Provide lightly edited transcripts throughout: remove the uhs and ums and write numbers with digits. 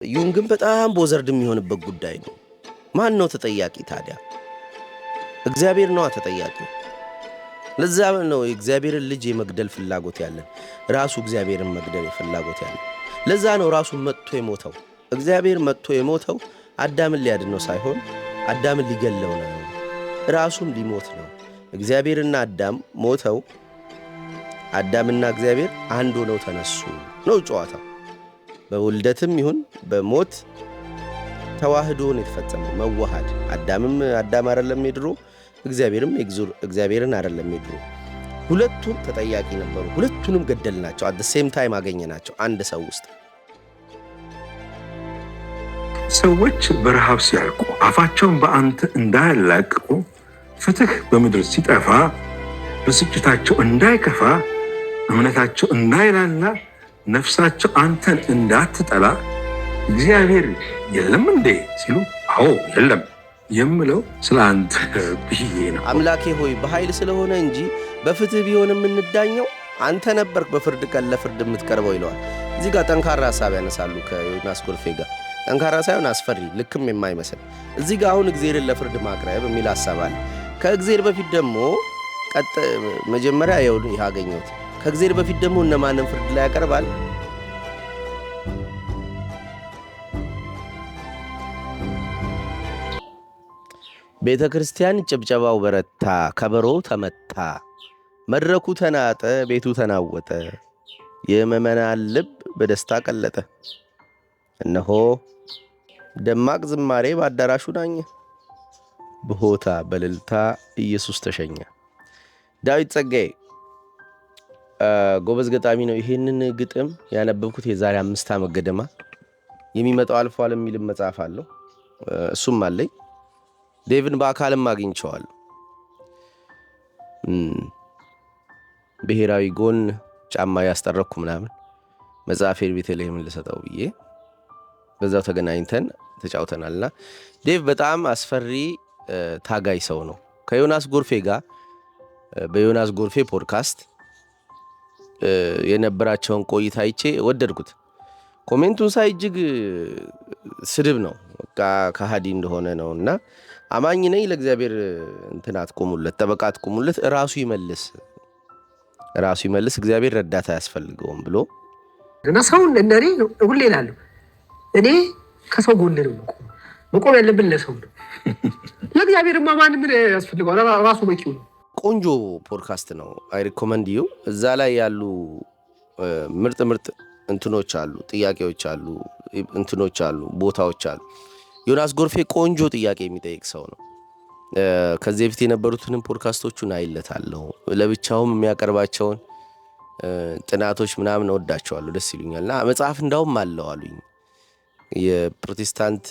ዩንግን በጣም ቦዘርድ የሚሆንበት ጉዳይ ነው። ማን ነው ተጠያቂ ታዲያ? እግዚአብሔር ነው ተጠያቂ። ለዛ ነው የእግዚአብሔርን ልጅ የመግደል ፍላጎት ያለን፣ ራሱ እግዚአብሔርን መግደል ፍላጎት ያለን። ለዛ ነው ራሱ መጥቶ የሞተው። እግዚአብሔር መጥቶ የሞተው አዳምን ሊያድነው ሳይሆን አዳምን ሊገለው ነው፣ ራሱም ሊሞት ነው። እግዚአብሔርና አዳም ሞተው አዳምና እግዚአብሔር አንድ ሆነው ተነሱ ነው ጨዋታው። በውልደትም ይሁን በሞት ተዋህዶ ነው የተፈጸመው፣ መዋሃድ። አዳምም አዳም አይደለም የድሮ፣ እግዚአብሔርም እግዚአብሔርን አይደለም የድሮ። ሁለቱም ተጠያቂ ነበሩ። ሁለቱንም ገደልናቸው። አት ሴም ታይም አገኘናቸው አንድ ሰው ውስጥ። ሰዎች በረሃብ ሲያልቁ አፋቸውን በአንተ እንዳያላቅቁ፣ ፍትህ በምድር ሲጠፋ ብስጭታቸው እንዳይከፋ፣ እምነታቸው እንዳይላላ፣ ነፍሳቸው አንተን እንዳትጠላ እግዚአብሔር የለም እንዴ ሲሉ አዎ የለም የምለው ስለ አንተ ብዬ ነው። አምላኬ ሆይ በኃይል ስለሆነ እንጂ በፍትህ ቢሆን የምንዳኘው አንተ ነበርክ በፍርድ ቀን ለፍርድ የምትቀርበው ይለዋል። እዚህ ጋር ጠንካራ ሐሳብ ያነሳሉ ከዮናስ ጎርፌ ጋር። ጠንካራ ሳይሆን አስፈሪ፣ ልክም የማይመስል። እዚህ ጋር አሁን እግዚአብሔርን ለፍርድ ማቅረብ የሚል ሐሳብ አለ። ከእግዚአብሔር በፊት ደግሞ መጀመሪያ ይህ አገኘሁት። ከእግዚአብሔር በፊት ደግሞ እነማንም ፍርድ ላይ ያቀርባል? ቤተ ክርስቲያን ጭብጨባው በረታ፣ ከበሮው ተመታ፣ መድረኩ ተናጠ፣ ቤቱ ተናወጠ፣ የምዕመናን ልብ በደስታ ቀለጠ። እነሆ ደማቅ ዝማሬ በአዳራሹ ናኘ፣ በሆታ በልልታ ኢየሱስ ተሸኘ። ዳዊት ጸጋዬ ጎበዝ ገጣሚ ነው። ይሄንን ግጥም ያነበብኩት የዛሬ 5 ዓመት ገደማ። የሚመጣው አልፏል የሚልም መጽሐፍ አለው፣ እሱም አለኝ። ዴቭን በአካልም አግኝቸዋል። ብሔራዊ ጎን ጫማ ያስጠረኩ ምናምን መጽሐፌን ቤተልሔምን ልሰጠው ብዬ በዛው ተገናኝተን ተጫውተናልና ዴቭ በጣም አስፈሪ ታጋይ ሰው ነው። ከዮናስ ጎርፌ ጋር በዮናስ ጎርፌ ፖድካስት የነበራቸውን ቆይታ አይቼ ወደድኩት። ኮሜንቱን ሳይ እጅግ ስድብ ነው፣ በቃ ከሃዲ እንደሆነ ነው። እና አማኝ ነኝ ለእግዚአብሔር እንትን አትቆሙለት፣ ጠበቃ አትቆሙለት፣ ራሱ ይመልስ፣ እግዚአብሔር ረዳት አያስፈልገውም ብሎ እና ሰውን እንደኔ ሁሌ እላለሁ፣ እኔ ከሰው ጎን ነው መቆም ያለብን ለሰው ነው። ለእግዚአብሔርማ ማን ምን ያስፈልገዋል? ራሱ በቂው ነው። ቆንጆ ፖድካስት ነው። አይ ሪኮመንድ ዩ። እዛ ላይ ያሉ ምርጥ እንትኖች አሉ፣ ጥያቄዎች አሉ፣ እንትኖች አሉ፣ ቦታዎች አሉ። ዮናስ ጎርፌ ቆንጆ ጥያቄ የሚጠይቅ ሰው ነው። ከዚህ በፊት የነበሩትንም ፖድካስቶቹን አይለታለሁ። ለብቻውም የሚያቀርባቸውን ጥናቶች ምናምን እወዳቸዋለሁ፣ ደስ ይሉኛልና መጽሐፍ እንዳውም አለው አሉኝ። የፕሮቴስታንት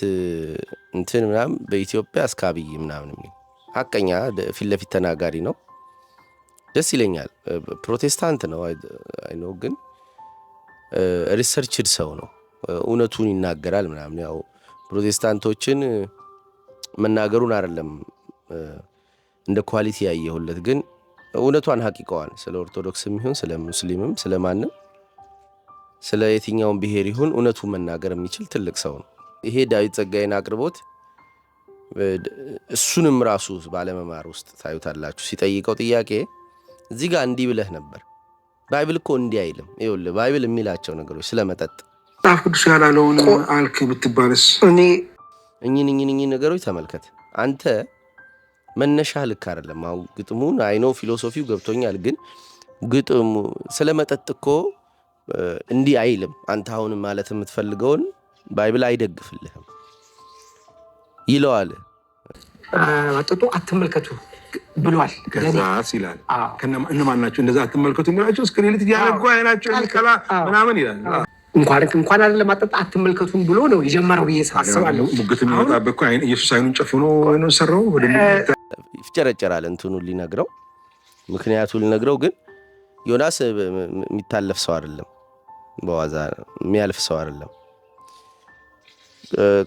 እንትን ምናምን በኢትዮጵያ እስከ አብይ ምናምን የሚል ሀቀኛ ፊት ለፊት ተናጋሪ ነው። ደስ ይለኛል። ፕሮቴስታንት ነው አይኖ፣ ግን ሪሰርችድ ሰው ነው። እውነቱን ይናገራል ምናምን። ያው ፕሮቴስታንቶችን መናገሩን አይደለም እንደ ኳሊቲ ያየሁለት፣ ግን እውነቷን ሀቂቀዋን ስለ ኦርቶዶክስም ይሁን ስለ ሙስሊምም ስለ ማንም ስለ የትኛውም ብሔር ይሁን እውነቱን መናገር የሚችል ትልቅ ሰው ነው። ይሄ ዳዊት ጸጋዬን አቅርቦት እሱንም ራሱ ባለመማር ውስጥ ታዩታላችሁ። ሲጠይቀው ጥያቄ እዚህ ጋር እንዲህ ብለህ ነበር፣ ባይብል እኮ እንዲህ አይልም። ይኸውልህ ባይብል የሚላቸው ነገሮች ስለመጠጥ መጽሐፍ ቅዱስ ያላለውን አልክ ብትባልስ? እኔ እኝን ነገሮች ተመልከት አንተ። መነሻ ልክ አይደለም። አሁን ግጥሙን አይኖ ፊሎሶፊው ገብቶኛል፣ ግን ግጥሙ ስለመጠጥ እኮ እንዲህ አይልም። አንተ አሁን ማለት የምትፈልገውን ባይብል አይደግፍልህም ይለዋል። አጥቶ አትመልከቱ ብሏል። ከዛስ ይላል እነማን ናቸው እንደዛ አትመልከቱ የሚላቸው? እስክሪንት ያረጉ አይናቸው ይከላ ምናምን ይላል። እንኳን አይደለም አጥቶ አትመልከቱን ብሎ ነው የጀመረው ብዬ አስባለሁ። ሙግት የሚመጣበት እኮ ኢየሱስ አይኑን ጨፍኖ ነው ሰራው ወደ ይፍጨረጨራል እንትኑን ሊነግረው፣ ምክንያቱን ሊነግረው። ግን ዮናስ የሚታለፍ ሰው አይደለም፣ በዋዛ የሚያልፍ ሰው አይደለም።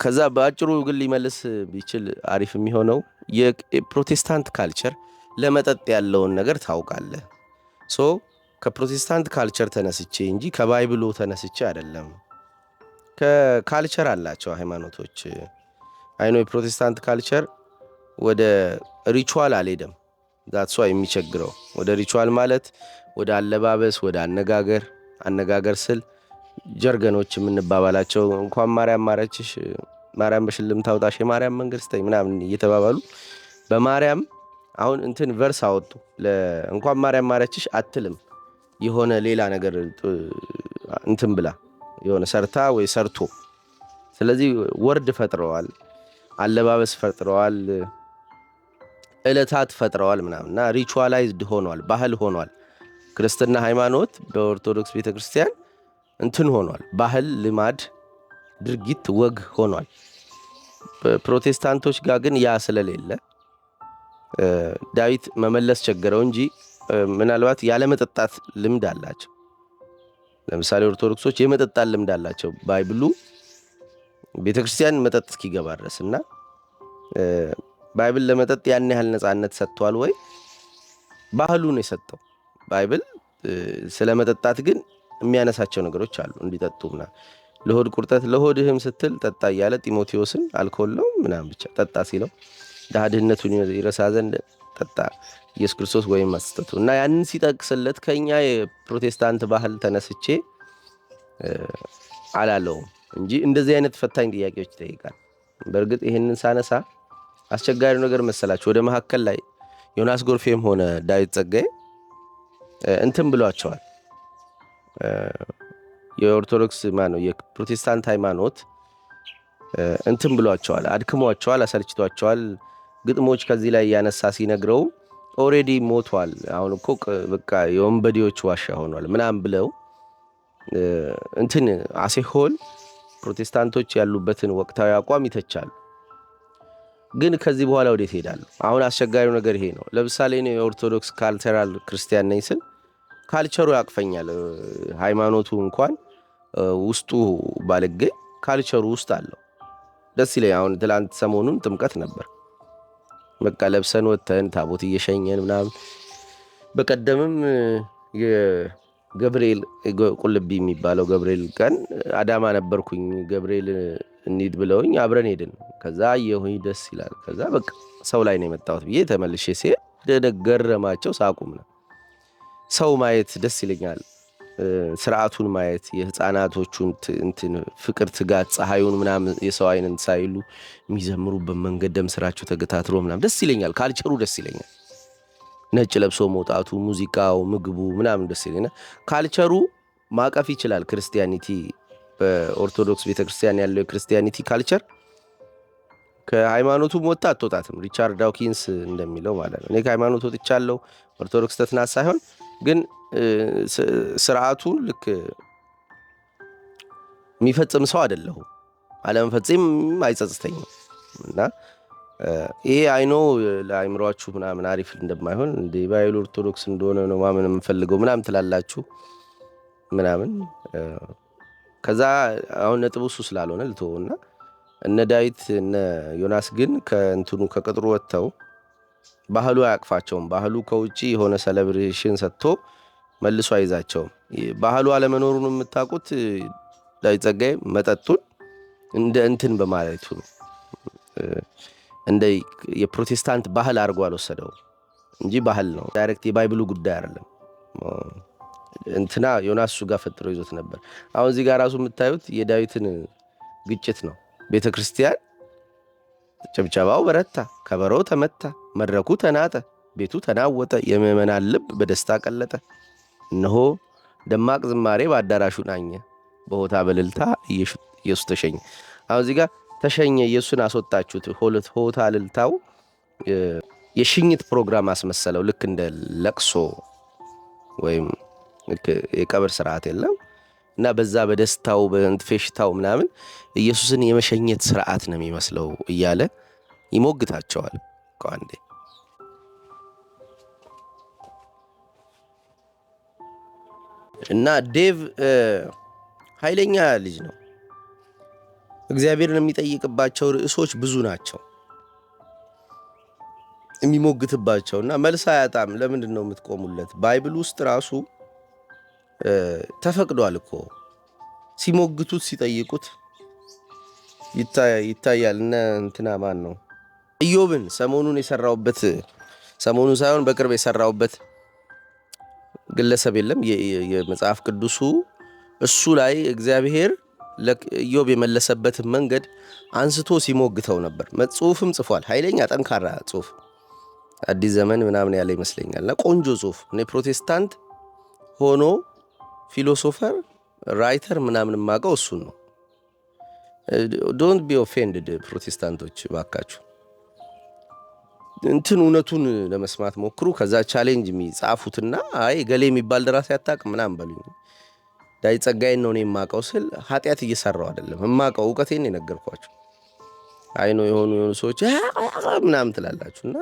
ከዛ በአጭሩ ግን ሊመልስ ቢችል አሪፍ የሚሆነው የፕሮቴስታንት ካልቸር ለመጠጥ ያለውን ነገር ታውቃለህ። ከፕሮቴስታንት ካልቸር ተነስቼ እንጂ ከባይብሉ ተነስቼ አይደለም ከካልቸር አላቸው ሃይማኖቶች። አይኖ የፕሮቴስታንት ካልቸር ወደ ሪቹዋል አልሄደም። ዛትሷ የሚቸግረው ወደ ሪቹዋል ማለት ወደ አለባበስ፣ ወደ አነጋገር ስል ጀርገኖች የምንባባላቸው እንኳን ማርያም ማረችሽ፣ ማርያም በሽልም ታውጣሽ፣ የማርያም መንገድ ስተኝ ምናምን እየተባባሉ በማርያም አሁን እንትን ቨርስ አወጡ። እንኳን ማርያም ማረችሽ አትልም፣ የሆነ ሌላ ነገር እንትን ብላ የሆነ ሰርታ ወይ ሰርቶ። ስለዚህ ወርድ ፈጥረዋል፣ አለባበስ ፈጥረዋል፣ ዕለታት ፈጥረዋል ምናምንና ሪቹዋላይዝድ ሆኗል፣ ባህል ሆኗል። ክርስትና ሃይማኖት በኦርቶዶክስ ቤተክርስቲያን እንትን ሆኗል፣ ባህል፣ ልማድ፣ ድርጊት፣ ወግ ሆኗል። ፕሮቴስታንቶች ጋር ግን ያ ስለሌለ ዳዊት መመለስ ቸገረው እንጂ ምናልባት ያለመጠጣት ልምድ አላቸው። ለምሳሌ ኦርቶዶክሶች የመጠጣት ልምድ አላቸው። ባይብሉ ቤተክርስቲያን መጠጥ እስኪገባ ድረስ እና ባይብል ለመጠጥ ያን ያህል ነፃነት ሰጥቷል ወይ? ባህሉን የሰጠው ባይብል ስለ መጠጣት ግን የሚያነሳቸው ነገሮች አሉ። እንዲጠጡና ለሆድ ቁርጠት ለሆድህም ስትል ጠጣ እያለ ጢሞቴዎስን አልኮለው ምናምን ብቻ ጠጣ ሲለው ድህነቱን ይረሳ ዘንድ ጠጣ ኢየሱስ ክርስቶስ ወይም መስጠቱ እና ያንን ሲጠቅስለት ከኛ የፕሮቴስታንት ባህል ተነስቼ አላለውም እንጂ እንደዚህ አይነት ፈታኝ ጥያቄዎች ይጠይቃል። በእርግጥ ይሄንን ሳነሳ አስቸጋሪው ነገር መሰላችሁ ወደ መካከል ላይ ዮናስ ጎርፌም ሆነ ዳዊት ጸጋዬ እንትን ብሏቸዋል። የኦርቶዶክስ ማነው የፕሮቴስታንት ሃይማኖት እንትን ብሏቸዋል፣ አድክሟቸዋል፣ አሰልችቷቸዋል። ግጥሞች ከዚህ ላይ ያነሳ ሲነግረው ኦሬዲ ሞቷል፣ አሁን እኮ በቃ የወንበዴዎች ዋሻ ሆኗል ምናምን ብለው እንትን አሴሆል ፕሮቴስታንቶች ያሉበትን ወቅታዊ አቋም ይተቻሉ። ግን ከዚህ በኋላ ወዴት ሄዳሉ? አሁን አስቸጋሪው ነገር ይሄ ነው። ለምሳሌ እኔ የኦርቶዶክስ ካልቸራል ክርስቲያን ነኝ ስል ካልቸሩ ያቅፈኛል። ሃይማኖቱ እንኳን ውስጡ ባልገኝ ካልቸሩ ውስጥ አለው። ደስ ይለኝ። አሁን ትላንት ሰሞኑን ጥምቀት ነበር። በቃ ለብሰን ወተን ታቦት እየሸኘን ምናምን። በቀደምም የገብርኤል ቁልቢ የሚባለው ገብርኤል ቀን አዳማ ነበርኩኝ። ገብርኤል እንሂድ ብለውኝ አብረን ሄድን። ከዛ አየሁኝ፣ ደስ ይላል። ከዛ በቃ ሰው ላይ ነው የመጣሁት ብዬ ተመልሼ ሲሄድ ገረማቸው፣ ሳቁም ነው። ሰው ማየት ደስ ይለኛል። ስርዓቱን ማየት የህፃናቶቹን እንትን ፍቅር፣ ትጋት፣ ፀሐዩን ምናምን የሰው አይንን ሳይሉ የሚዘምሩበት መንገድ ደም ስራቸው ተገታትሮ ምናምን ደስ ይለኛል። ካልቸሩ ደስ ይለኛል። ነጭ ለብሶ መውጣቱ፣ ሙዚቃው፣ ምግቡ ምናምን ደስ ይለኛል። ካልቸሩ ማቀፍ ይችላል። ክርስቲያኒቲ በኦርቶዶክስ ቤተክርስቲያን ያለው የክርስቲያኒቲ ካልቸር ከሃይማኖቱ ወጣ አትወጣትም። ሪቻርድ ዳውኪንስ እንደሚለው ማለት ነው። እኔ ከሃይማኖት ወጥቻለሁ ኦርቶዶክስ ተትናት ሳይሆን ግን ስርዓቱ ልክ የሚፈጽም ሰው አይደለሁም። አለመፈጽም አይጸጽተኝም። እና ይሄ አይኖ ለአይምሯችሁ ምናምን አሪፍ እንደማይሆን እንደ ባይል ኦርቶዶክስ እንደሆነ ነው ማመን የምፈልገው ምናምን ትላላችሁ ምናምን። ከዛ አሁን ነጥቡ እሱ ስላልሆነ ልተውና እነ ዳዊት እነ ዮናስ ግን ከእንትኑ ከቅጥሩ ወጥተው ባህሉ አያቅፋቸውም። ባህሉ ከውጪ የሆነ ሴሌብሬሽን ሰጥቶ መልሶ አይዛቸውም። ባህሉ አለመኖሩን የምታውቁት ዳዊት ጸጋዬ መጠጡን እንደ እንትን በማለቱ ነው። እንደ የፕሮቴስታንት ባህል አድርጎ አልወሰደው እንጂ ባህል ነው። ዳይሬክት የባይብሉ ጉዳይ አይደለም። እንትና ዮናስ እሱ ጋር ፈጥሮ ይዞት ነበር። አሁን እዚህ ጋር ራሱ የምታዩት የዳዊትን ግጭት ነው። ቤተ ክርስቲያን ጭብጨባው በረታ፣ ከበሮው ተመታ፣ መድረኩ ተናጠ፣ ቤቱ ተናወጠ፣ የምዕመናን ልብ በደስታ ቀለጠ። እነሆ ደማቅ ዝማሬ በአዳራሹ ናኘ፣ በሆታ በልልታ ኢየሱስ ተሸኘ። አሁን እዚህ ጋር ተሸኘ፣ ኢየሱስን አስወጣችሁት። ሆታ ልልታው የሽኝት ፕሮግራም አስመሰለው። ልክ እንደ ለቅሶ ወይም የቀብር ስርዓት የለም እና በዛ በደስታው በፌሽታው ምናምን ኢየሱስን የመሸኘት ስርዓት ነው የሚመስለው እያለ ይሞግታቸዋል። አንዴ እና ዴቭ ኃይለኛ ልጅ ነው። እግዚአብሔርን የሚጠይቅባቸው ርዕሶች ብዙ ናቸው የሚሞግትባቸው እና መልስ አያጣም። ለምንድን ነው የምትቆሙለት? ባይብል ውስጥ ራሱ ተፈቅዷል እኮ ሲሞግቱት ሲጠይቁት ይታያል። እንትና ማን ነው ኢዮብን ሰሞኑን ሳይሆን በቅርብ የሰራውበት ግለሰብ የለም የመጽሐፍ ቅዱሱ እሱ ላይ እግዚአብሔር ለኢዮብ የመለሰበትን መንገድ አንስቶ ሲሞግተው ነበር። ጽሁፍም ጽፏል። ኃይለኛ ጠንካራ ጽሁፍ አዲስ ዘመን ምናምን ያለ ይመስለኛልና ቆንጆ ጽሁፍ። እኔ ፕሮቴስታንት ሆኖ ፊሎሶፈር ራይተር ምናምን ማቀው እሱን ነው። ዶንት ቢ ኦፌንድድ ፕሮቴስታንቶች ባካችሁ፣ እውነቱን ለመስማት ሞክሩ። ከዛ ቻሌንጅ የሚጻፉትና አይ ገሌ የሚባል ደራሲ አታውቅም ምናምን በሉኝ። ዳዊት ጸጋዬን ነው እኔ የማውቀው ስል ኃጢአት እየሰራው አይደለም። የማውቀው እውቀቴን የነገርኳችሁ። አይ ነው የሆኑ ሰዎች ምናምን ትላላችሁና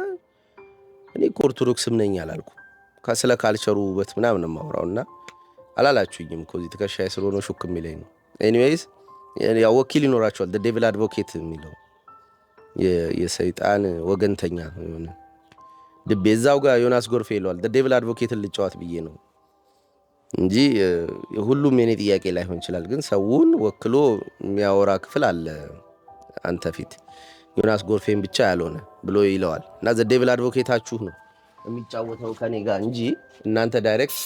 እኔ ኦርቶዶክስም ነኝ አላልኩም። ስለ ካልቸሩ ውበት ምናምን የማወራውና አላላችሁኝም እኮ እዚህ ትከሻዬ ስለሆነ ሹክ የሚለኝ ነው። ኤኒዌይስ ያው ወኪል ይኖራቸዋል። ዴቪል አድቮኬት የሚለው የሰይጣን ወገንተኛ የሆነ ድቤ እዛው ጋር ዮናስ ጎርፌ ይለዋል። ዴቪል አድቮኬትን ልጫወት ብዬ ነው እንጂ ሁሉም የኔ ጥያቄ ላይሆን ይችላል። ግን ሰውን ወክሎ የሚያወራ ክፍል አለ አንተ ፊት ዮናስ ጎርፌን ብቻ ያልሆነ ብሎ ይለዋል። እና ዴቪል አድቮኬታችሁ ነው የሚጫወተው ከኔ ጋር እንጂ እናንተ ዳይሬክት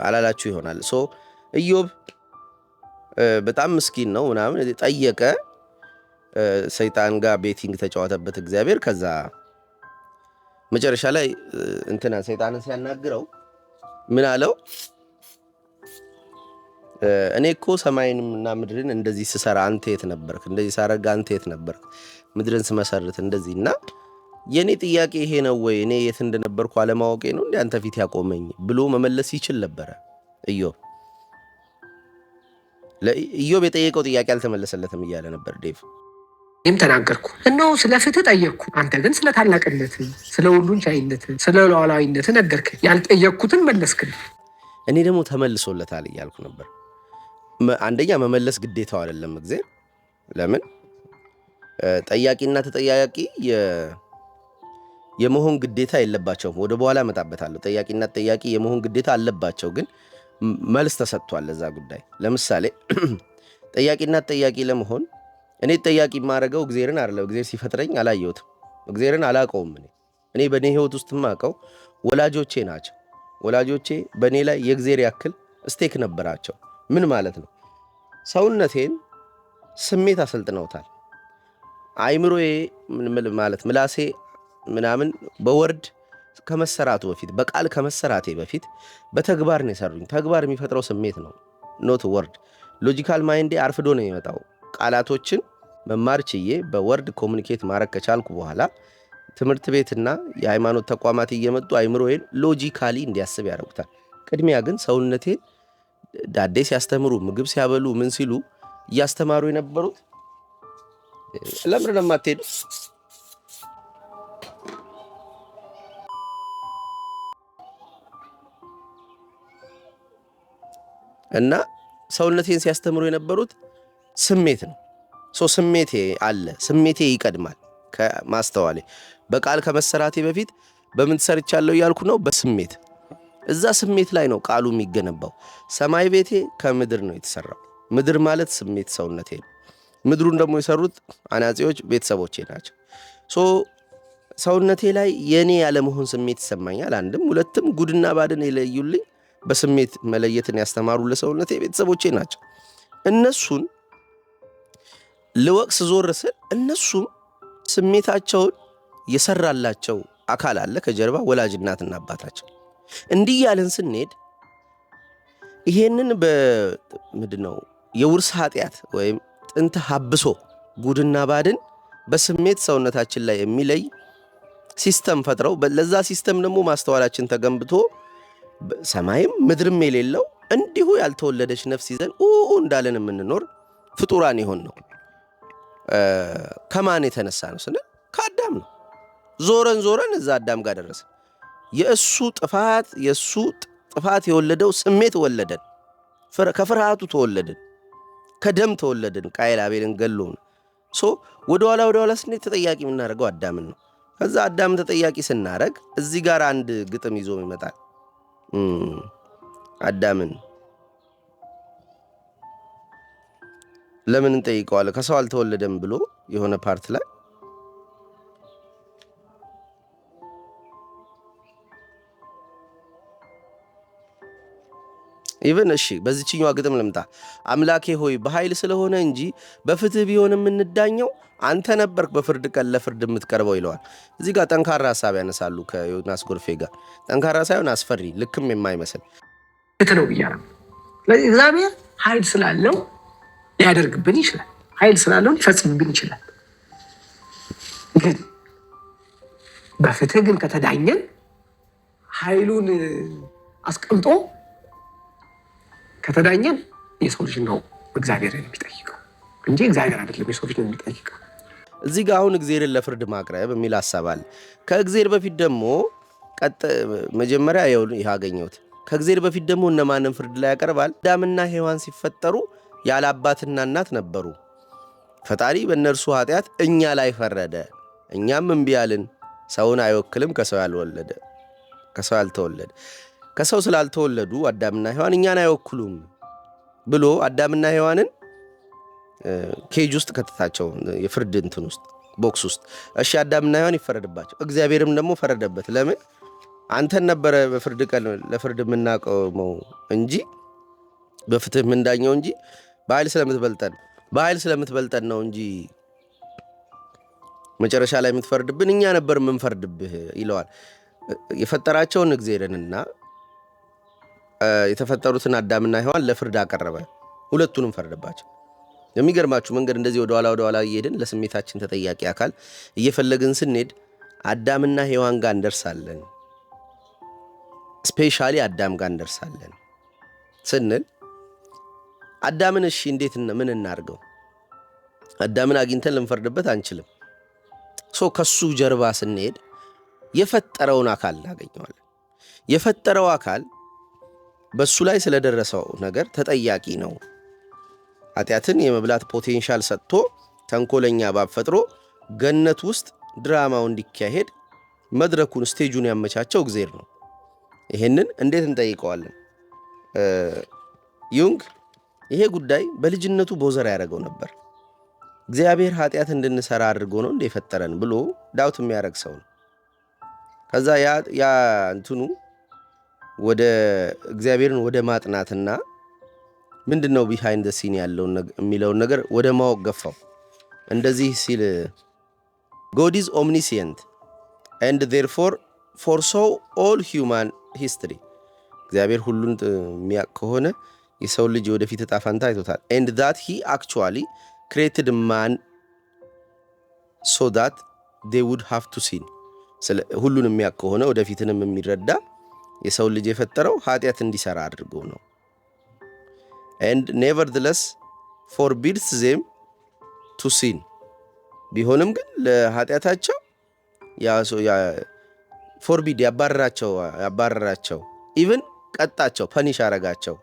አላላችሁ ይሆናል። ሶ ኢዮብ በጣም ምስኪን ነው ምናምን ጠየቀ። ሰይጣን ጋር ቤቲንግ ተጫወተበት እግዚአብሔር። ከዛ መጨረሻ ላይ ሰይጣንን ሲያናግረው ምን አለው? እኔ እኮ ሰማይንና ምድርን እንደዚህ ስሰራ አንተ የት ነበርክ? እንደዚህ ሳረጋ አንተ የት ነበርክ? ምድርን ስመሰርት እንደዚህ እና የኔ ጥያቄ ይሄ ነው ወይ? እኔ የት እንደነበርኩ አለማወቄ ነው እንዴ አንተ ፊት ያቆመኝ ብሎ መመለስ ይችል ነበረ ኢዮብ። ለኢዮብ የጠየቀው ጥያቄ አልተመለሰለትም እያለ ነበር ዴቭ። እኔም ተናገርኩ እነሆ ስለ ፍትህ ጠየቅኩ፣ አንተ ግን ስለ ታላቅነት፣ ስለ ሁሉን ቻይነት፣ ስለ ሉዓላዊነት ነገርክ፣ ያልጠየቅኩትን መለስክልኝ። እኔ ደግሞ ተመልሶለታል እያልኩ ነበር። አንደኛ መመለስ ግዴታው አይደለም እግዚአብሔር። ለምን ጠያቂና ተጠያቂ የመሆን ግዴታ የለባቸውም። ወደ በኋላ እመጣበታለሁ። ጠያቂና ተጠያቂ የመሆን ግዴታ አለባቸው፣ ግን መልስ ተሰጥቷል ለዛ ጉዳይ። ለምሳሌ ጠያቂና ተጠያቂ ለመሆን እኔ ተጠያቂ የማደርገው እግዚአብሔርን አይደለም። እግዚአብሔር ሲፈጥረኝ አላየሁትም። እግዚአብሔርን አላውቀውም። እኔ በእኔ ህይወት ውስጥ የማውቀው ወላጆቼ ናቸው። ወላጆቼ በእኔ ላይ የእግዚአብሔር ያክል ስቴክ ነበራቸው። ምን ማለት ነው? ሰውነቴን ስሜት አሰልጥነውታል። አይምሮዬ ማለት ምላሴ ምናምን በወርድ ከመሰራቱ በፊት በቃል ከመሰራቴ በፊት በተግባር ነው የሰሩኝ። ተግባር የሚፈጥረው ስሜት ነው፣ ኖት ወርድ። ሎጂካል ማይንዴ አርፍዶ ነው የሚመጣው። ቃላቶችን መማር ችዬ በወርድ ኮሙኒኬት ማድረግ ከቻልኩ በኋላ ትምህርት ቤትና የሃይማኖት ተቋማት እየመጡ አይምሮዬን ሎጂካሊ እንዲያስብ ያደርጉታል። ቅድሚያ ግን ሰውነቴን ዳዴ ሲያስተምሩ፣ ምግብ ሲያበሉ፣ ምን ሲሉ እያስተማሩ የነበሩት ለምን ነው የማትሄዱ? እና ሰውነቴን ሲያስተምሩ የነበሩት ስሜት ነው። ስሜቴ አለ። ስሜቴ ይቀድማል ከማስተዋሌ። በቃል ከመሰራቴ በፊት በምን ሰርቻለሁ እያልኩ ነው? በስሜት። እዛ ስሜት ላይ ነው ቃሉ የሚገነባው። ሰማይ ቤቴ ከምድር ነው የተሰራው። ምድር ማለት ስሜት ሰውነቴ ነው። ምድሩን ደግሞ የሰሩት አናጺዎች ቤተሰቦቼ ናቸው። ሰውነቴ ላይ የኔ ያለመሆን ስሜት ይሰማኛል። አንድም ሁለትም ጉድና ባድን የለዩልኝ በስሜት መለየትን ያስተማሩ ለሰውነቴ ቤተሰቦቼ ናቸው። እነሱን ልወቅስ ዞር ስል እነሱም ስሜታቸውን የሰራላቸው አካል አለ ከጀርባ፣ ወላጅ እናትና አባታቸው። እንዲህ ያለን ስንሄድ ይሄንን በምንድነው የውርስ ኃጢአት ወይም ጥንተ ሀብሶ ጉድና ባድን በስሜት ሰውነታችን ላይ የሚለይ ሲስተም ፈጥረው ለዛ ሲስተም ደግሞ ማስተዋላችን ተገንብቶ ሰማይም ምድርም የሌለው እንዲሁ ያልተወለደች ነፍስ ይዘን እንዳለን የምንኖር ፍጡራን ይሆን ነው። ከማን የተነሳ ነው ስንል ከአዳም ነው። ዞረን እዛ አዳም ጋር ደረሰ። የእሱ ጥፋት የወለደው ስሜት ወለደን። ከፍርሃቱ ተወለድን፣ ከደም ተወለድን። ቃየል አቤልን ገሎን። ወደ ኋላ ስንሄድ ተጠያቂ የምናደርገው አዳምን ነው። ከዛ አዳምን ተጠያቂ ስናደርግ እዚህ ጋር አንድ ግጥም ይዞ ይመጣል። አዳምን ለምን እንጠይቀዋለን? ከሰው አልተወለደም ብሎ የሆነ ፓርት ላይ ኢቨን እሺ፣ በዚህኛው ግጥም ልምጣ። አምላኬ ሆይ በኃይል ስለሆነ እንጂ በፍትህ ቢሆን የምንዳኘው አንተ ነበርክ በፍርድ ቀን ለፍርድ የምትቀርበው ይለዋል። እዚህ ጋር ጠንካራ ሀሳብ ያነሳሉ ከዮናስ ጎርፌ ጋር። ጠንካራ ሳይሆን አስፈሪ፣ ልክም የማይመስል ነው ብያለሁ። ስለዚህ እግዚአብሔር ኃይል ስላለው ሊያደርግብን ይችላል። ኃይል ስላለው ሊፈጽምብን ይችላል። ግን በፍትህ ግን ከተዳኘን ኃይሉን አስቀምጦ ከተዳኘን የሰው ልጅ ነው እግዚአብሔርን የሚጠይቀው እንጂ እግዚአብሔር አይደለም የሰው ልጅ ነው የሚጠይቀው። እዚህ ጋር አሁን እግዚአብሔርን ለፍርድ ማቅረብ የሚል ሀሳብ አለ። ከእግዚአብሔር በፊት ደግሞ መጀመሪያ ይህ አገኘሁት። ከእግዚአብሔር በፊት ደግሞ እነማንን ፍርድ ላይ ያቀርባል? አዳምና ሔዋን ሲፈጠሩ ያለ አባትና እናት ነበሩ። ፈጣሪ በእነርሱ ኃጢአት እኛ ላይ ፈረደ። እኛም እምቢ አልን። ሰውን አይወክልም ከሰው ያልተወለደ ከሰው ስላልተወለዱ አዳምና ሔዋን እኛን አይወክሉም ብሎ አዳምና ሔዋንን ኬጅ ውስጥ ከተታቸው፣ የፍርድ እንትን ውስጥ ቦክስ ውስጥ። እሺ አዳምና ሔዋን ይፈረድባቸው፣ እግዚአብሔርም ደግሞ ፈረደበት። ለምን? አንተን ነበረ በፍርድ ቀን ለፍርድ የምናቆመው እንጂ በፍትህ የምንዳኘው እንጂ በኃይል ስለምትበልጠን ነው እንጂ መጨረሻ ላይ የምትፈርድብን እኛ ነበር የምንፈርድብህ ይለዋል። የፈጠራቸውን እግዚአብሔርንና የተፈጠሩትን አዳምና ሔዋን ለፍርድ አቀረበ። ሁለቱንም ፈረደባቸው። የሚገርማችሁ መንገድ እንደዚህ ወደ ኋላ እየሄድን ለስሜታችን ተጠያቂ አካል እየፈለግን ስንሄድ አዳምና ሔዋን ጋር እንደርሳለን። ስፔሻሊ አዳም ጋር እንደርሳለን ስንል አዳምን እሺ እንዴት ምን እናርገው? አዳምን አግኝተን ልንፈርድበት አንችልም። ከሱ ጀርባ ስንሄድ የፈጠረውን አካል እናገኘዋለን። የፈጠረው አካል በሱ ላይ ስለደረሰው ነገር ተጠያቂ ነው። ኃጢአትን የመብላት ፖቴንሻል ሰጥቶ ተንኮለኛ እባብ ፈጥሮ ገነት ውስጥ ድራማው እንዲካሄድ መድረኩን ስቴጁን ያመቻቸው እግዚአብሔር ነው። ይሄንን እንዴት እንጠይቀዋለን? ዩንግ ይሄ ጉዳይ በልጅነቱ ቦዘር ያደረገው ነበር። እግዚአብሔር ኃጢአት እንድንሰራ አድርጎ ነው እንደ ፈጠረን ብሎ ዳውት የሚያደርግ ሰው ነው። ከዛ ያ እንትኑ ወደ እግዚአብሔርን ወደ ማጥናትና ምንድነው ቢሃይንድ ሲን ያለው የሚለውን ነገር ወደ ማወቅ ገፋው። እንደዚህ ሲል God is omniscient and therefore foresaw all human history. እግዚአብሔር ሁሉን የሚያውቅ ከሆነ የሰው ልጅ ወደፊት ዕጣ ፈንታ አይቶታል። and that he actually created man so that they would have to sin. ሁሉን የሚያውቅ ከሆነ ወደፊትንም የሚረዳ የሰው ልጅ የፈጠረው ኃጢአት እንዲሰራ አድርጎ ነው። and nevertheless forbids them to sin. ቢሆንም ግን ለኃጢአታቸው ፎርቢድ ያባረራቸው ኢቭን ቀጣቸው፣ ፐኒሽ አረጋቸው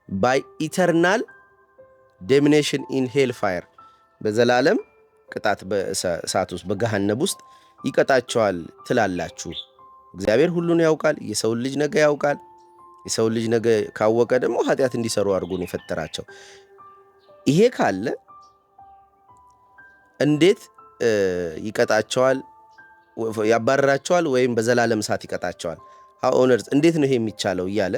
by eternal damnation in hell fire. በዘላለም ቅጣት በእሳት ውስጥ በገሃነብ ውስጥ ይቀጣቸዋል ትላላችሁ። እግዚአብሔር ሁሉን ያውቃል። የሰው ልጅ ነገ ያውቃል። የሰው ልጅ ነገ ካወቀ ደግሞ ኃጢአት እንዲሰሩ አድርጎ ነው የፈጠራቸው። ይሄ ካለ እንዴት ይቀጣቸዋል? ያባረራቸዋል ወይም በዘላለም እሳት ይቀጣቸዋል? how on earth እንዴት ነው ይሄ የሚቻለው እያለ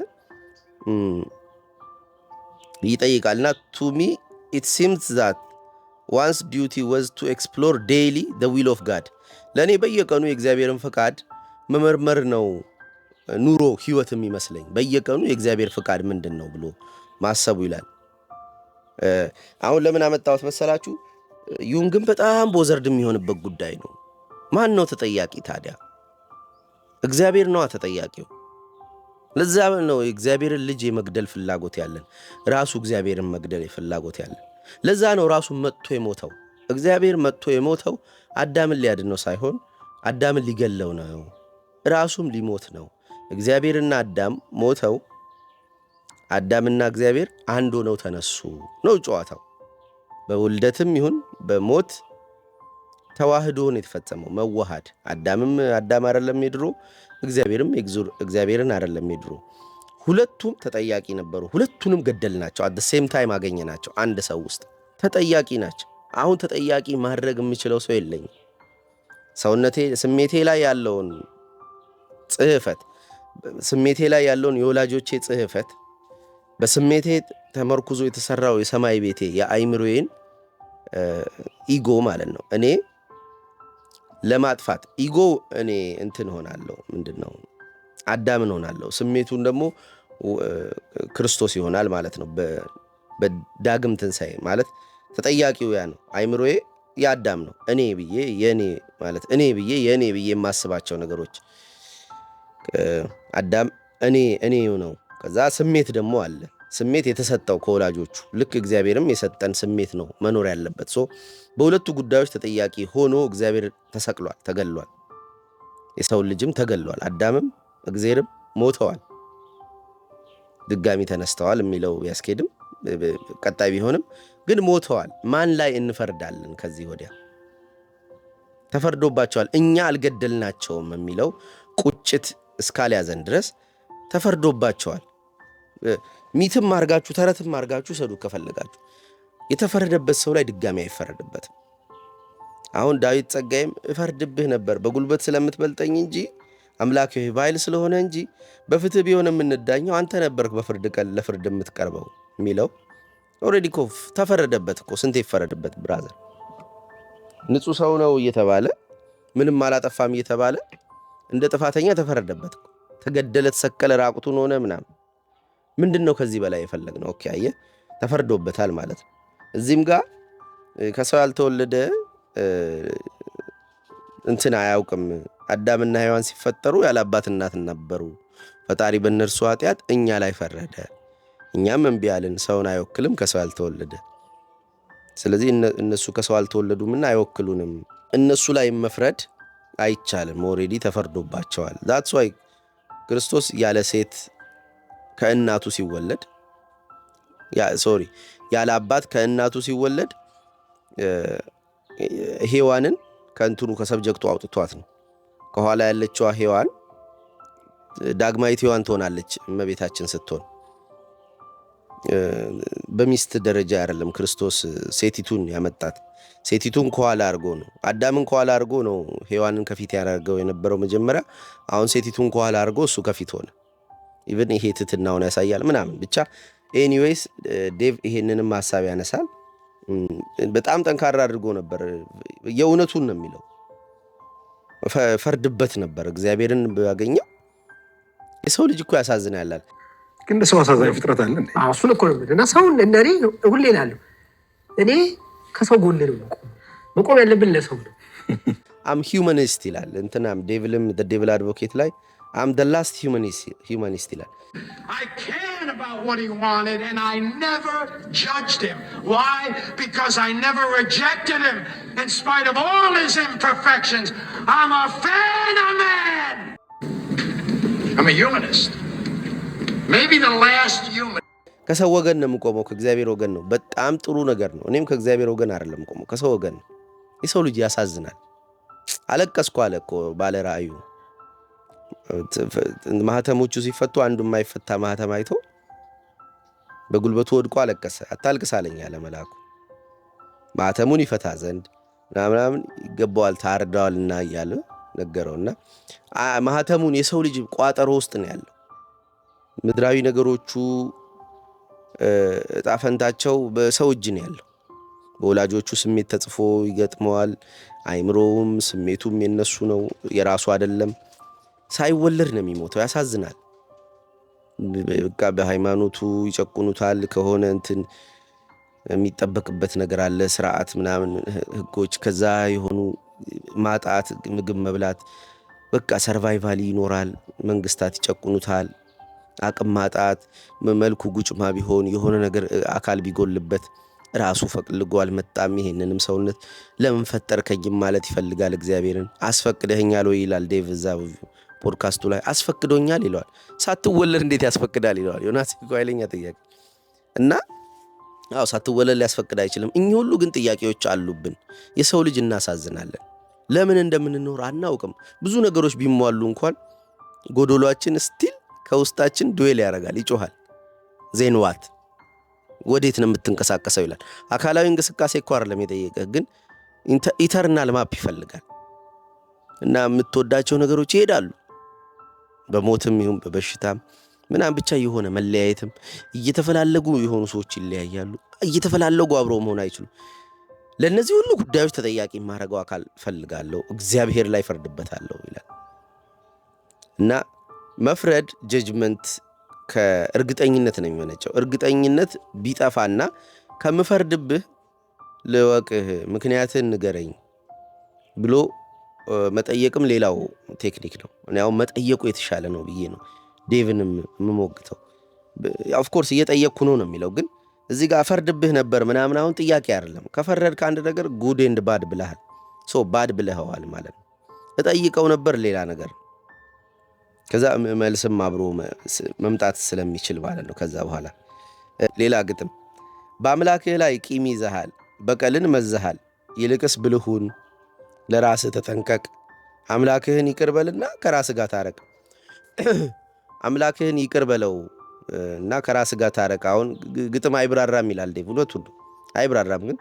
ይጠይቃልና to me it seems that one's duty was to explore daily the will of God. ለኔ በየቀኑ የእግዚአብሔርን ፈቃድ መመርመር ነው ኑሮ ህይወት የሚመስለኝ። በየቀኑ የእግዚአብሔር ፈቃድ ምንድነው ብሎ ማሰቡ ይላል። አሁን ለምን አመጣሁት መሰላችሁ? ዩንግን በጣም ቦዘርድ የሚሆንበት ጉዳይ ነው። ማን ነው ተጠያቂ ታዲያ? እግዚአብሔር ነው ተጠያቂው። ለዛ ነው የእግዚአብሔርን ልጅ የመግደል ፍላጎት ያለን፣ ራሱ እግዚአብሔርን መግደል ፍላጎት ያለን። ለዛ ነው ራሱ መጥቶ የሞተው። እግዚአብሔር መጥቶ የሞተው አዳምን ሊያድነው ሳይሆን አዳምን ሊገለው ነው፣ ራሱም ሊሞት ነው። እግዚአብሔርና አዳም ሞተው አዳምና እግዚአብሔር አንድ ሆነው ተነሱ ነው ጨዋታው። በውልደትም ይሁን በሞት ተዋህዶ ነው የተፈጸመው፣ መዋሃድ። አዳም አይደለም የድሮ፣ እግዚአብሔርም እግዚአብሔርን አይደለም የድሮ። ሁለቱም ተጠያቂ ነበሩ። ሁለቱንም ገደልናቸው። አት ሴም ታይም አገኘናቸው አንድ ሰው ውስጥ ተጠያቂ ናቸው። አሁን ተጠያቂ ማድረግ የምችለው ሰው የለኝም። ስሜቴ ላይ ያለውን ጽሕፈት፣ ስሜቴ ላይ ያለውን የወላጆቼ ጽሕፈት፣ በስሜቴ ተመርኩዞ የተሰራው የሰማይ ቤቴ የአይምሮዬን ኢጎ ማለት ነው እኔ ለማጥፋት ኢጎ እኔ እንትን ሆናለሁ፣ ምንድነው አዳምን ሆናለሁ። ስሜቱን ደግሞ ክርስቶስ ይሆናል ማለት ነው። በዳግም ትንሣኤ ማለት ተጠያቂው ያ ነው። አይምሮዬ የአዳም ነው። እኔ ብዬ የማስባቸው ነገሮች አዳም እኔ ነው። ከዛ ስሜት ደግሞ አለ። ስሜት የተሰጠው ከወላጆቹ ልክ እግዚአብሔርም የሰጠን ስሜት ነው መኖር ያለበት። በሁለቱ ጉዳዮች ተጠያቂ ሆኖ እግዚአብሔር ተሰቅሏል፣ ተገሏል። የሰው ልጅም ተገሏል። አዳምም እግዚአብሔርም ሞተዋል፣ ድጋሚ ተነስተዋል የሚለው ያስኬድም ቀጣይ ቢሆንም ግን ሞተዋል። ማን ላይ እንፈርዳለን? ከዚህ ወዲያ ተፈርዶባቸዋል። እኛ አልገደልናቸውም የሚለው ቁጭት እስካልያዘን ድረስ ተፈርዶባቸዋል። ሚትም አርጋችሁ ተረትም አርጋችሁ ሰዱ ከፈለጋችሁ። የተፈረደበት ሰው ላይ ድጋሚ አይፈረድበትም። አሁን ዳዊት ጸጋይም እፈርድብህ ነበር በጉልበት ስለምትበልጠኝ እንጂ አምላክ ሆይ በኃይል ስለሆነ እንጂ በፍትህ ቢሆን የምንዳኘው አንተ ነበርክ በፍርድ ቀን ለፍርድ የምትቀርበው የሚለው ኦልሬዲ እኮ ተፈረደበት እኮ። ስንት ይፈረድበት ብራዘር። ንጹህ ሰው ነው እየተባለ ምንም አላጠፋም እየተባለ እንደ ጥፋተኛ ተፈረደበት እኮ። ተገደለ፣ ተሰቀለ፣ ራቁቱን ሆነ ምናምን። ምንድነው ከዚህ በላይ የፈለግነው? ኦኬ አየህ፣ ተፈርዶበታል ማለት ነው። እዚህም ጋር ከሰው ያልተወለደ እንትን አያውቅም። አዳምና ሔዋን ሲፈጠሩ ያለ አባት እናት ነበሩ። ፈጣሪ በእነርሱ ኃጢአት እኛ ላይ ፈረደ። እኛም እምቢ አልን። ሰውን አይወክልም ከሰው ያልተወለደ። ስለዚህ እነሱ ከሰው አልተወለዱምና አይወክሉንም። እነሱ ላይ መፍረድ አይቻልም። ኦልሬዲ ተፈርዶባቸዋል። ዛትስ ዋይ ክርስቶስ ያለ ሴት ከእናቱ ሲወለድ ያለ አባት ከእናቱ ሲወለድ ሔዋንን ከእንትኑ ከሰብጀክቱ አውጥቷት ነው። ከኋላ ያለችዋ ሔዋን ዳግማዊት ሔዋን ትሆናለች እመቤታችን ስትሆን። በሚስት ደረጃ አይደለም ክርስቶስ ሴቲቱን ያመጣት። ሴቲቱን ከኋላ አድርጎ ነው። አዳምን ከኋላ አድርጎ ነው ሔዋንን ከፊት ያደርገው የነበረው መጀመሪያ። አሁን ሴቲቱን ከኋላ አድርጎ እሱ ከፊት ሆነ። ኢቭን ይሄ ትትናውን ያሳያል ምናምን። ብቻ ኤኒዌይስ ዴቭ ይሄንንም ሐሳብ ያነሳል። በጣም ጠንካራ አድርጎ ነበር። የእውነቱን ነው የሚለው። ፈርድበት ነበር እግዚአብሔርን ባገኘው። የሰው ልጅ እኮ ያሳዝናል። ግን ሰው አሳዛኝ ፍጥረት አለ እንዴ? እሱን እኮ ነው እና ሰውን እኔ ሁሌ እላለሁ፣ እኔ ከሰው ጎን ነው መቆም ያለብን ለሰው ነው። አም ሂውማኒስት ይላል እንትናም ዴቪልም ዴቪል አድቮኬት ላይ አም the last humanist ይላል። I cared about what he wanted and I never judged him. Why? Because I never rejected him in spite of all his imperfections. I'm a fan of man. I'm a humanist. Maybe the last human. ከሰው ወገን ነው የምቆመው፣ ከእግዚአብሔር ወገን ነው። በጣም ጥሩ ነገር ነው። እኔም ከእግዚአብሔር ወገን አይደለም የምቆመው፣ ከሰው ወገን ነው። የሰው ልጅ ያሳዝናል። አለቀስኩ አለ እኮ ባለ ራእዩ። ማህተሞቹ ሲፈቱ አንዱ የማይፈታ ማህተም አይቶ በጉልበቱ ወድቆ አለቀሰ። አታልቅስ አለኝ አለ መልአኩ። ማህተሙን ይፈታ ዘንድ ምናምን ይገባዋል ታርዳዋልና እያለ ነገረውና ማህተሙን የሰው ልጅ ቋጠሮ ውስጥ ነው ያለው። ምድራዊ ነገሮቹ ዕጣ ፈንታቸው በሰው እጅ ነው ያለው። በወላጆቹ ስሜት ተጽፎ ይገጥመዋል። አይምሮውም ስሜቱም የነሱ ነው፣ የራሱ አይደለም። ሳይወለድ ነው የሚሞተው። ያሳዝናል። በቃ በሃይማኖቱ ይጨቁኑታል። ከሆነ እንትን የሚጠበቅበት ነገር አለ፣ ስርዓት ምናምን ህጎች፣ ከዛ የሆኑ ማጣት፣ ምግብ መብላት፣ በቃ ሰርቫይቫል ይኖራል። መንግስታት ይጨቁኑታል። አቅም ማጣት፣ መልኩ ጉጭማ ቢሆን የሆነ ነገር አካል ቢጎልበት ራሱ ፈቅልጎ አልመጣም። ይሄንንም ሰውነት ለምን ፈጠርከኝም ማለት ይፈልጋል። እግዚአብሔርን አስፈቅደኸኛል ወይ ይላል ዴቭ እዛ ፖድካስቱ ላይ። አስፈቅዶኛል ይለዋል። ሳትወለድ እንዴት ያስፈቅዳል ይለዋል። ዮናስ እኮ ኃይለኛ ጥያቄ እና ሳትወለድ ሊያስፈቅድ አይችልም። እኚህ ሁሉ ግን ጥያቄዎች አሉብን። የሰው ልጅ እናሳዝናለን። ለምን እንደምንኖር አናውቅም። ብዙ ነገሮች ቢሟሉ እንኳን ጎዶሏችን ስቲል ከውስጣችን ዱዌል ያደርጋል፣ ይጮሃል። ዜንዋት ወዴት ነው የምትንቀሳቀሰው ይላል። አካላዊ እንቅስቃሴ እኮ አይደለም የጠየቀህ፣ ግን ኢተርናል ማፕ ይፈልጋል። እና የምትወዳቸው ነገሮች ይሄዳሉ፣ በሞትም ይሁን በበሽታም ምናምን ብቻ የሆነ መለያየትም እየተፈላለጉ የሆኑ ሰዎች ይለያያሉ። እየተፈላለጉ አብረው መሆን አይችሉም። ለእነዚህ ሁሉ ጉዳዮች ተጠያቂ የማደርገው አካል ፈልጋለሁ፣ እግዚአብሔር ላይ ፈርድበታለሁ ይላል። እና መፍረድ ጀጅመንት ከእርግጠኝነት ነው የሚመነጨው። እርግጠኝነት ቢጠፋና ከምፈርድብህ ልወቅህ ምክንያትን ንገረኝ ብሎ መጠየቅም ሌላው ቴክኒክ ነው። እኔ አሁን መጠየቁ የተሻለ ነው ብዬ ነው ዴቭንም የምሞግተው። ኦፍኮርስ እየጠየቅኩ ነው የሚለው፣ ግን እዚህ ጋር ፈርድብህ ነበር ምናምን አሁን ጥያቄ አይደለም። ከፈረድክ አንድ ነገር ጉድ ኤንድ ባድ ብለሃል፣ ባድ ብለኸዋል ማለት ነው። እጠይቀው ነበር ሌላ ነገር፣ ከዛ መልስም አብሮ መምጣት ስለሚችል ማለት ነው። ከዛ በኋላ ሌላ ግጥም፣ በአምላክህ ላይ ቂም ይዘሃል፣ በቀልን መዘሃል፣ ይልቅስ ብልሁን ለራስህ ተጠንቀቅ፣ አምላክህን ይቅር በልና ከራስህ ጋር ታረቅ። አምላክህን ይቅር በለው እና ከራስህ ጋር ታረቅ። አሁን ግጥም አይብራራም ይላል ዴቭ። እውነቱን ነው አይብራራም፣ ግን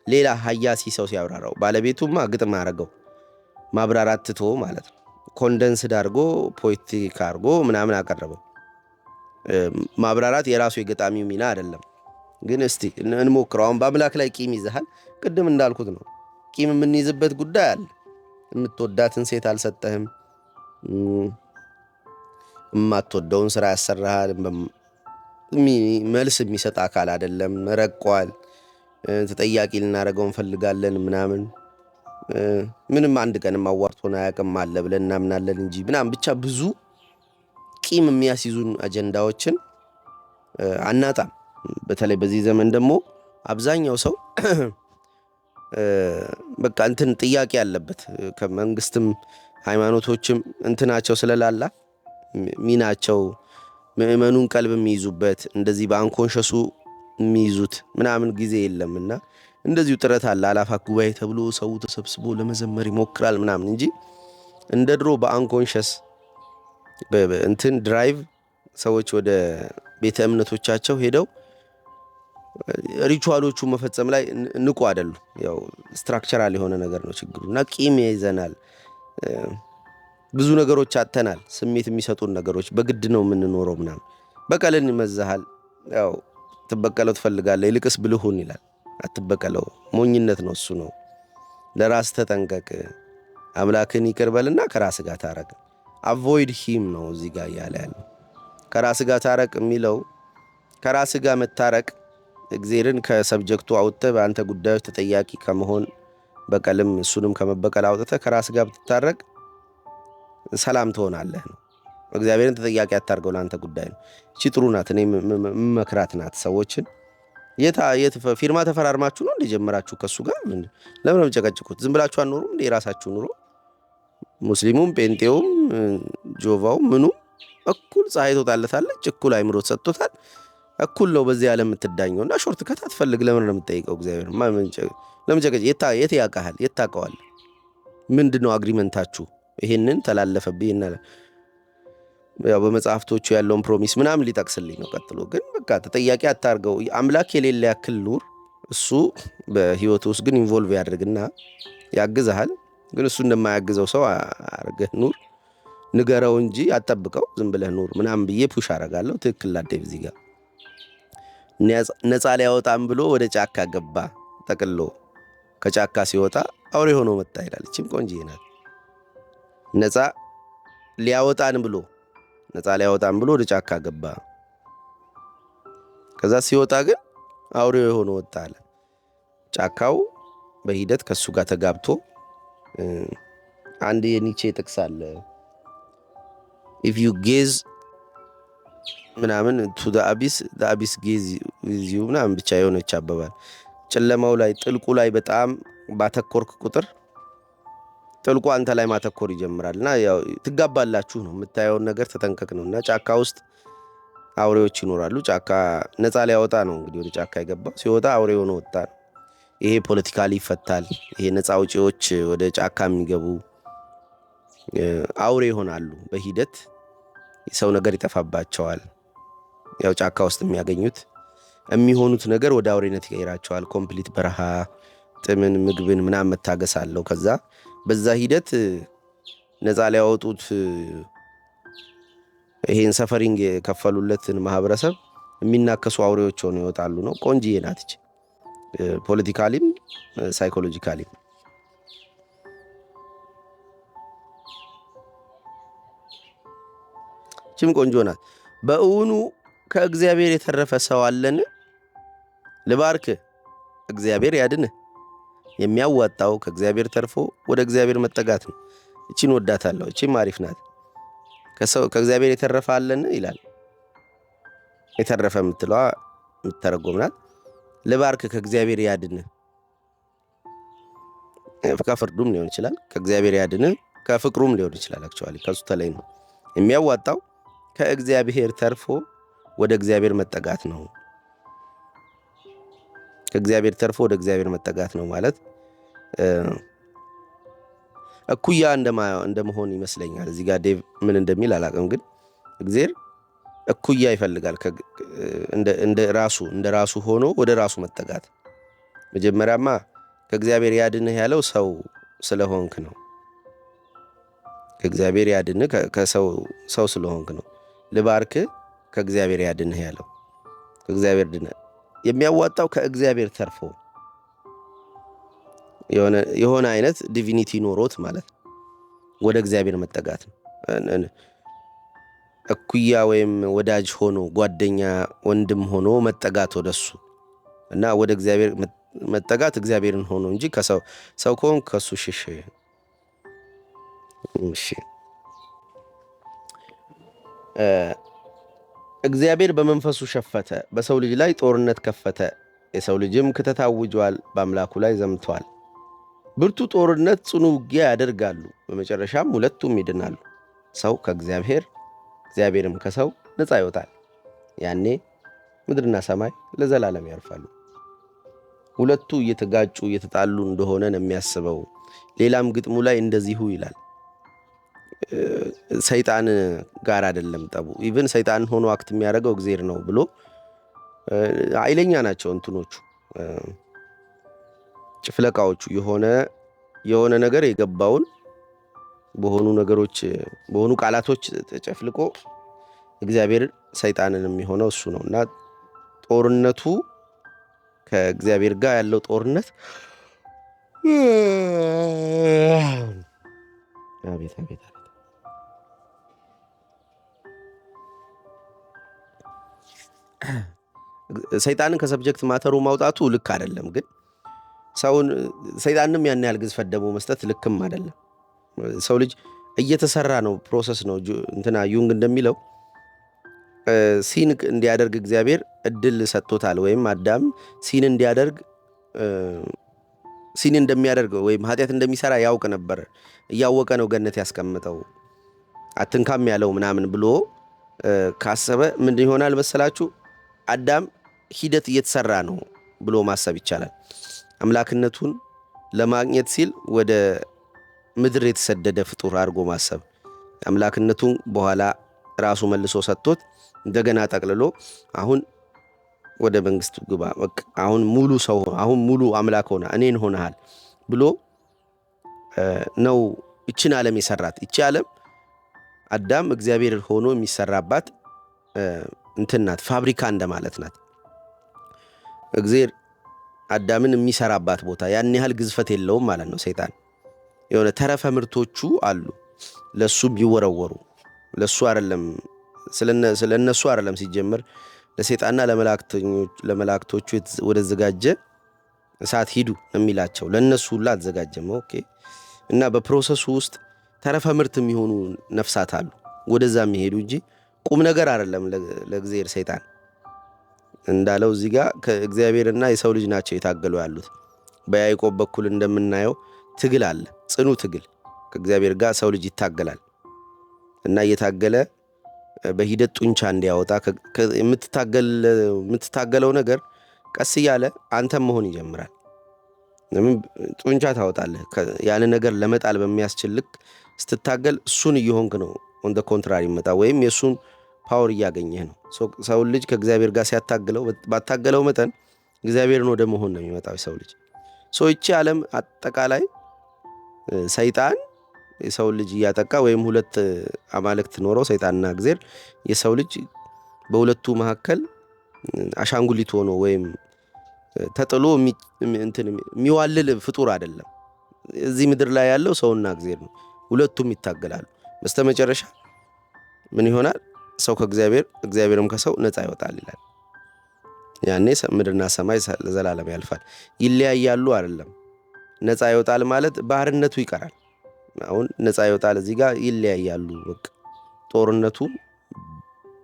ሌላ ሀያሲ ሰው ሲያብራራው፣ ባለቤቱማ ግጥም አረገው ማብራራት ትቶ ማለት ነው። ኮንደንስድ አድርጎ ፖኤቲክ አድርጎ ምናምን አቀረበው። ማብራራት የራሱ የገጣሚው ሚና አይደለም። ግን እስቲ እንሞክረው። አሁን በአምላክ ላይ ቂም ይዘሃል፣ ቅድም እንዳልኩት ነው። ቂም የምንይዝበት ጉዳይ አለ። የምትወዳትን ሴት አልሰጠህም፣ የማትወደውን ስራ ያሰራሃል፣ መልስ የሚሰጥ አካል አይደለም፣ ረቋል፣ ተጠያቂ ልናደርገው እንፈልጋለን ምናምን፣ ምንም አንድ ቀንም አዋርቶን አያውቅም አለ ብለን እናምናለን እንጂ ምናምን፣ ብቻ ብዙ ቂም የሚያስይዙን አጀንዳዎችን አናጣም። በተለይ በዚህ ዘመን ደግሞ አብዛኛው ሰው በቃ እንትን ጥያቄ ያለበት ከመንግስትም ሃይማኖቶችም እንትናቸው ስለላላ ሚናቸው ምእመኑን ቀልብ የሚይዙበት እንደዚህ በአንኮንሸሱ የሚይዙት ምናምን ጊዜ የለምና እንደዚሁ ጥረት አለ። አላፋት ጉባኤ ተብሎ ሰው ተሰብስቦ ለመዘመር ይሞክራል ምናምን እንጂ እንደ ድሮ በአንኮንሸስ እንትን ድራይቭ ሰዎች ወደ ቤተ እምነቶቻቸው ሄደው ሪቹዋሎቹ መፈጸም ላይ ንቁ አይደሉ። ያው ስትራክቸራል የሆነ ነገር ነው ችግሩ። እና ቂም ይዘናል፣ ብዙ ነገሮች አጥተናል። ስሜት የሚሰጡን ነገሮች በግድ ነው የምንኖረው ምናምን። በቀልን ይመዛሃል፣ ያው ትበቀለው ትፈልጋለህ፣ ይልቅስ ብልሁን ይላል። አትበቀለው፣ ሞኝነት ነው እሱ ነው። ለራስ ተጠንቀቅ፣ አምላክን ይቅር በልና ከራስ ጋር ታረቅ። አቮይድ ሂም ነው እዚህ ጋር እያለ ያለው። ከራስ ጋር ታረቅ የሚለው ከራስ ጋር መታረቅ እግዚአብሔርን ከሰብጀክቱ አውጥተህ በአንተ ጉዳዮች ተጠያቂ ከመሆን በቀልም እሱንም ከመበቀል አውጥተህ ከራስ ጋር ብትታረቅ ሰላም ትሆናለህ ነው። እግዚአብሔርን ተጠያቂ አታርገው፣ ለአንተ ጉዳይ ነው። እቺ ጥሩ ናት፣ እኔ መክራት ናት። ሰዎችን የት ፊርማ ተፈራርማችሁ ነው እንደጀመራችሁ ከሱ ጋር ለምን ነው የምጨቀጭቁት? ዝም ብላችሁ አትኖሩም እንደ የራሳችሁ ኑሮ? ሙስሊሙም ጴንጤውም ጆቫውም ምኑም እኩል ፀሐይ ትወጣለታለች፣ እኩል አይምሮ ተሰጥቶታል፣ እኩል ነው በዚህ ዓለም የምትዳኘው። እና ሾርት ከት አትፈልግ። ለምን ነው የምትጠይቀው? እግዚአብሔር ለምን ጨቀጭ? የት ያውቃሃል? የት ታውቀዋለህ? ምንድነው አግሪመንታችሁ? ይሄንን ተላለፈብኝ እና ያው በመጽሐፍቶቹ ያለውን ፕሮሚስ ምናምን ሊጠቅስልኝ ነው ቀጥሎ። ግን በቃ ተጠያቂ አታርገው። አምላክ የሌለ ያክል ኑር። እሱ በህይወት ውስጥ ግን ኢንቮልቭ ያድርግና ያግዝሃል። ግን እሱ እንደማያግዘው ሰው አርገህ ኑር። ንገረው እንጂ አጠብቀው፣ ዝም ብለህ ኑር ምናምን ብዬ ፑሽ አረጋለሁ። ትክክል ላዴቭ እዚህ ጋር ነፃ ሊያወጣም ብሎ ወደ ጫካ ገባ ጠቅሎ። ከጫካ ሲወጣ አውሬ ሆኖ መጣ ይላል። እቺም ቆንጆ ናት። ነፃ ሊያወጣን ብሎ ወደ ጫካ ገባ። ከዛ ሲወጣ ግን አውሬ ሆኖ ወጣ አለ። ጫካው በሂደት ከሱ ጋር ተጋብቶ አንድ የኒቼ ጥቅስ አለ if you gaze ምናምን to the abyss gaze with you ምናምን ብቻ የሆነች አባባል። ጨለማው ላይ ጥልቁ ላይ በጣም ባተኮርክ ቁጥር ጥልቁ አንተ ላይ ማተኮር ይጀምራልና ያው ትጋባላችሁ ነው። የምታየውን ነገር ተጠንቀቅ ነው። እና ጫካ ውስጥ አውሬዎች ይኖራሉ። ጫካ ነፃ ሊያወጣ ነው እንግዲህ ወደ ጫካ የገባው። ሲወጣ አውሬ ሆኖ ወጣ። ይሄ ፖለቲካሊ ይፈታል። ይሄ ነፃ አውጪዎች ወደ ጫካ የሚገቡ አውሬ ይሆናሉ በሂደት የሰው ነገር ይጠፋባቸዋል። ያው ጫካ ውስጥ የሚሆኑት ነገር ወደ አውሬነት ይቀይራቸዋል። ኮምፕሊት በረሃ ጥምን ምግብን ምናምን መታገስ አለው። ከዛ በዛ ሂደት ነፃ ሊያወጡት ይሄን ሰፈሪንግ የከፈሉለትን ማህበረሰብ የሚናከሱ አውሬዎች ሆነው ይወጣሉ ነው። ቆንጂዬ ናት እቺ ፖለቲካሊም ሳይኮሎጂካሊም። እቺም ቆንጆ ናት። በእውኑ ከእግዚአብሔር የተረፈ ሰው አለን? ልባርክ እግዚአብሔር ያድንህ። የሚያዋጣው ከእግዚአብሔር ተርፎ ወደ እግዚአብሔር መጠጋት ነው። እቺን ወዳታለሁ። እቺም አሪፍ ናት። ከእግዚአብሔር የተረፈ አለን ይላል። የተረፈ የምትለዋ የምትተረጎም ናት። ልባርክ ከእግዚአብሔር ያድንህ። ከፍርዱም ሊሆን ይችላል። ከእግዚአብሔር ያድንህ ከፍቅሩም ሊሆን ይችላል። አክቹዋሊ ከሱ ተለይ ነው። የሚያዋጣው ከእግዚአብሔር ተርፎ ወደ እግዚአብሔር መጠጋት ነው። ከእግዚአብሔር ተርፎ ወደ እግዚአብሔር መጠጋት ነው ማለት እኩያ እንደመሆን ይመስለኛል። እዚህ ጋር ዴቭ ምን እንደሚል አላውቅም፣ ግን እግዚአብሔር እኩያ ይፈልጋል። እንደ ራሱ ሆኖ ወደ ራሱ መጠጋት። መጀመሪያማ ከእግዚአብሔር ያድንህ ያለው ሰው ስለሆንክ ነው። ከእግዚአብሔር ያድንህ ሰው ስለሆንክ ነው። ልባርክ ከእግዚአብሔር ያድንህ ያለው ከእግዚአብሔር ድነህ የሚያዋጣው ከእግዚአብሔር ተርፎ የሆነ አይነት ዲቪኒቲ ኖሮት ማለት ወደ እግዚአብሔር መጠጋት ነው። እኩያ ወይም ወዳጅ ሆኖ ጓደኛ ወንድም ሆኖ መጠጋት ወደሱ እና ወደ እግዚአብሔር መጠጋት እግዚአብሔርን ሆኖ እንጂ ሰው ከሆንክ ከሱ ሽሽ። እሺ እግዚአብሔር በመንፈሱ ሸፈተ፣ በሰው ልጅ ላይ ጦርነት ከፈተ። የሰው ልጅም ክተት አውጇል፣ በአምላኩ ላይ ዘምቷል። ብርቱ ጦርነት ጽኑ ውጊያ ያደርጋሉ፣ በመጨረሻም ሁለቱም ይድናሉ። ሰው ከእግዚአብሔር እግዚአብሔርም ከሰው ነፃ ይወጣል። ያኔ ምድርና ሰማይ ለዘላለም ያርፋሉ። ሁለቱ እየተጋጩ እየተጣሉ እንደሆነ ነው የሚያስበው። ሌላም ግጥሙ ላይ እንደዚሁ ይላል። ሰይጣን ጋር አይደለም ጠቡ። ኢቭን ሰይጣን ሆኖ አክት የሚያደርገው እግዚአብሔር ነው ብሎ ኃይለኛ ናቸው እንትኖቹ ጭፍለቃዎቹ። የሆነ ነገር የገባውን በሆኑ ቃላቶች ተጨፍልቆ እግዚአብሔር ሰይጣንን የሚሆነው እሱ ነው። እና ጦርነቱ ከእግዚአብሔር ጋር ያለው ጦርነት አቤት አቤት ሰይጣንን ከሰብጀክት ማተሩ ማውጣቱ ልክ አይደለም። ግን ሰይጣንም ያን ያህል ግዝፈት ደግሞ መስጠት ልክም አይደለም። ሰው ልጅ እየተሰራ ነው፣ ፕሮሰስ ነው። እንትና ዩንግ እንደሚለው ሲን እንዲያደርግ እግዚአብሔር እድል ሰጥቶታል። ወይም አዳም ሲን እንደሚያደርግ ወይም ኃጢአት እንደሚሰራ ያውቅ ነበር። እያወቀ ነው ገነት ያስቀምጠው አትንካም ያለው ምናምን ብሎ ካሰበ ምንድን ይሆናል መሰላችሁ? አዳም ሂደት እየተሰራ ነው ብሎ ማሰብ ይቻላል። አምላክነቱን ለማግኘት ሲል ወደ ምድር የተሰደደ ፍጡር አድርጎ ማሰብ፣ አምላክነቱን በኋላ ራሱ መልሶ ሰጥቶት እንደገና ጠቅልሎ አሁን ወደ መንግስቱ ግባ፣ አሁን ሙሉ ሰው፣ አሁን ሙሉ አምላክ ሆነ፣ እኔን ሆነሃል ብሎ ነው እችን ዓለም የሰራት። እቺ ዓለም አዳም እግዚአብሔር ሆኖ የሚሰራባት እንትን ናት፣ ፋብሪካ እንደማለት ናት። እግዚአብሔር አዳምን የሚሰራባት ቦታ ያን ያህል ግዝፈት የለውም ማለት ነው። ሰይጣን የሆነ ተረፈ ምርቶቹ አሉ ለሱ ቢወረወሩ፣ ለሱ አይደለም ስለነሱ አይደለም ሲጀምር ለሰይጣንና ለመላእክቶቹ ወደ ተዘጋጀ እሳት ሂዱ የሚላቸው ለነሱ ሁሉ አዘጋጀም። ኦኬ። እና በፕሮሰሱ ውስጥ ተረፈ ምርት የሚሆኑ ነፍሳት አሉ ወደዛ የሚሄዱ እንጂ ቁም ነገር አይደለም ለእግዚአብሔር። ሰይጣን እንዳለው እዚህ ጋር ከእግዚአብሔርና የሰው ልጅ ናቸው የታገሉ ያሉት። በያዕቆብ በኩል እንደምናየው ትግል አለ፣ ጽኑ ትግል ከእግዚአብሔር ጋር ሰው ልጅ ይታገላል እና እየታገለ በሂደት ጡንቻ እንዲያወጣ የምትታገለው ነገር ቀስ እያለ አንተም መሆን ይጀምራል። ለምን ጡንቻ ታወጣለህ? ያን ነገር ለመጣል በሚያስችል ልክ ስትታገል እሱን እየሆንክ ነው ኦን ዘ ኮንትራሪ መጣ ወይም የሱን ፓወር እያገኘህ ነው። ሰው ልጅ ከእግዚአብሔር ጋር ሲያታግለው ባታገለው መጠን እግዚአብሔርን ወደ መሆን ነው የሚመጣው ሰው ልጅ። ይቺ ዓለም አጠቃላይ ሰይጣን የሰው ልጅ እያጠቃ ወይም ሁለት አማልክት ኖረው ሰይጣንና እግዚአብሔር የሰው ልጅ በሁለቱ መካከል አሻንጉሊት ሆኖ ወይም ተጥሎ የሚዋልል ፍጡር አይደለም። እዚህ ምድር ላይ ያለው ሰውና እግዚአብሔር ነው። ሁለቱም ይታገላሉ። በስተመጨረሻ ምን ይሆናል? ሰው ከእግዚአብሔር እግዚአብሔርም ከሰው ነፃ ይወጣል ይላል። ያኔ ምድርና ሰማይ ለዘላለም ያልፋል። ይለያያሉ አይደለም። ነፃ ይወጣል ማለት ባርነቱ ይቀራል። አሁን ነፃ ይወጣል እዚህ ጋር ይለያያሉ። በቃ ጦርነቱ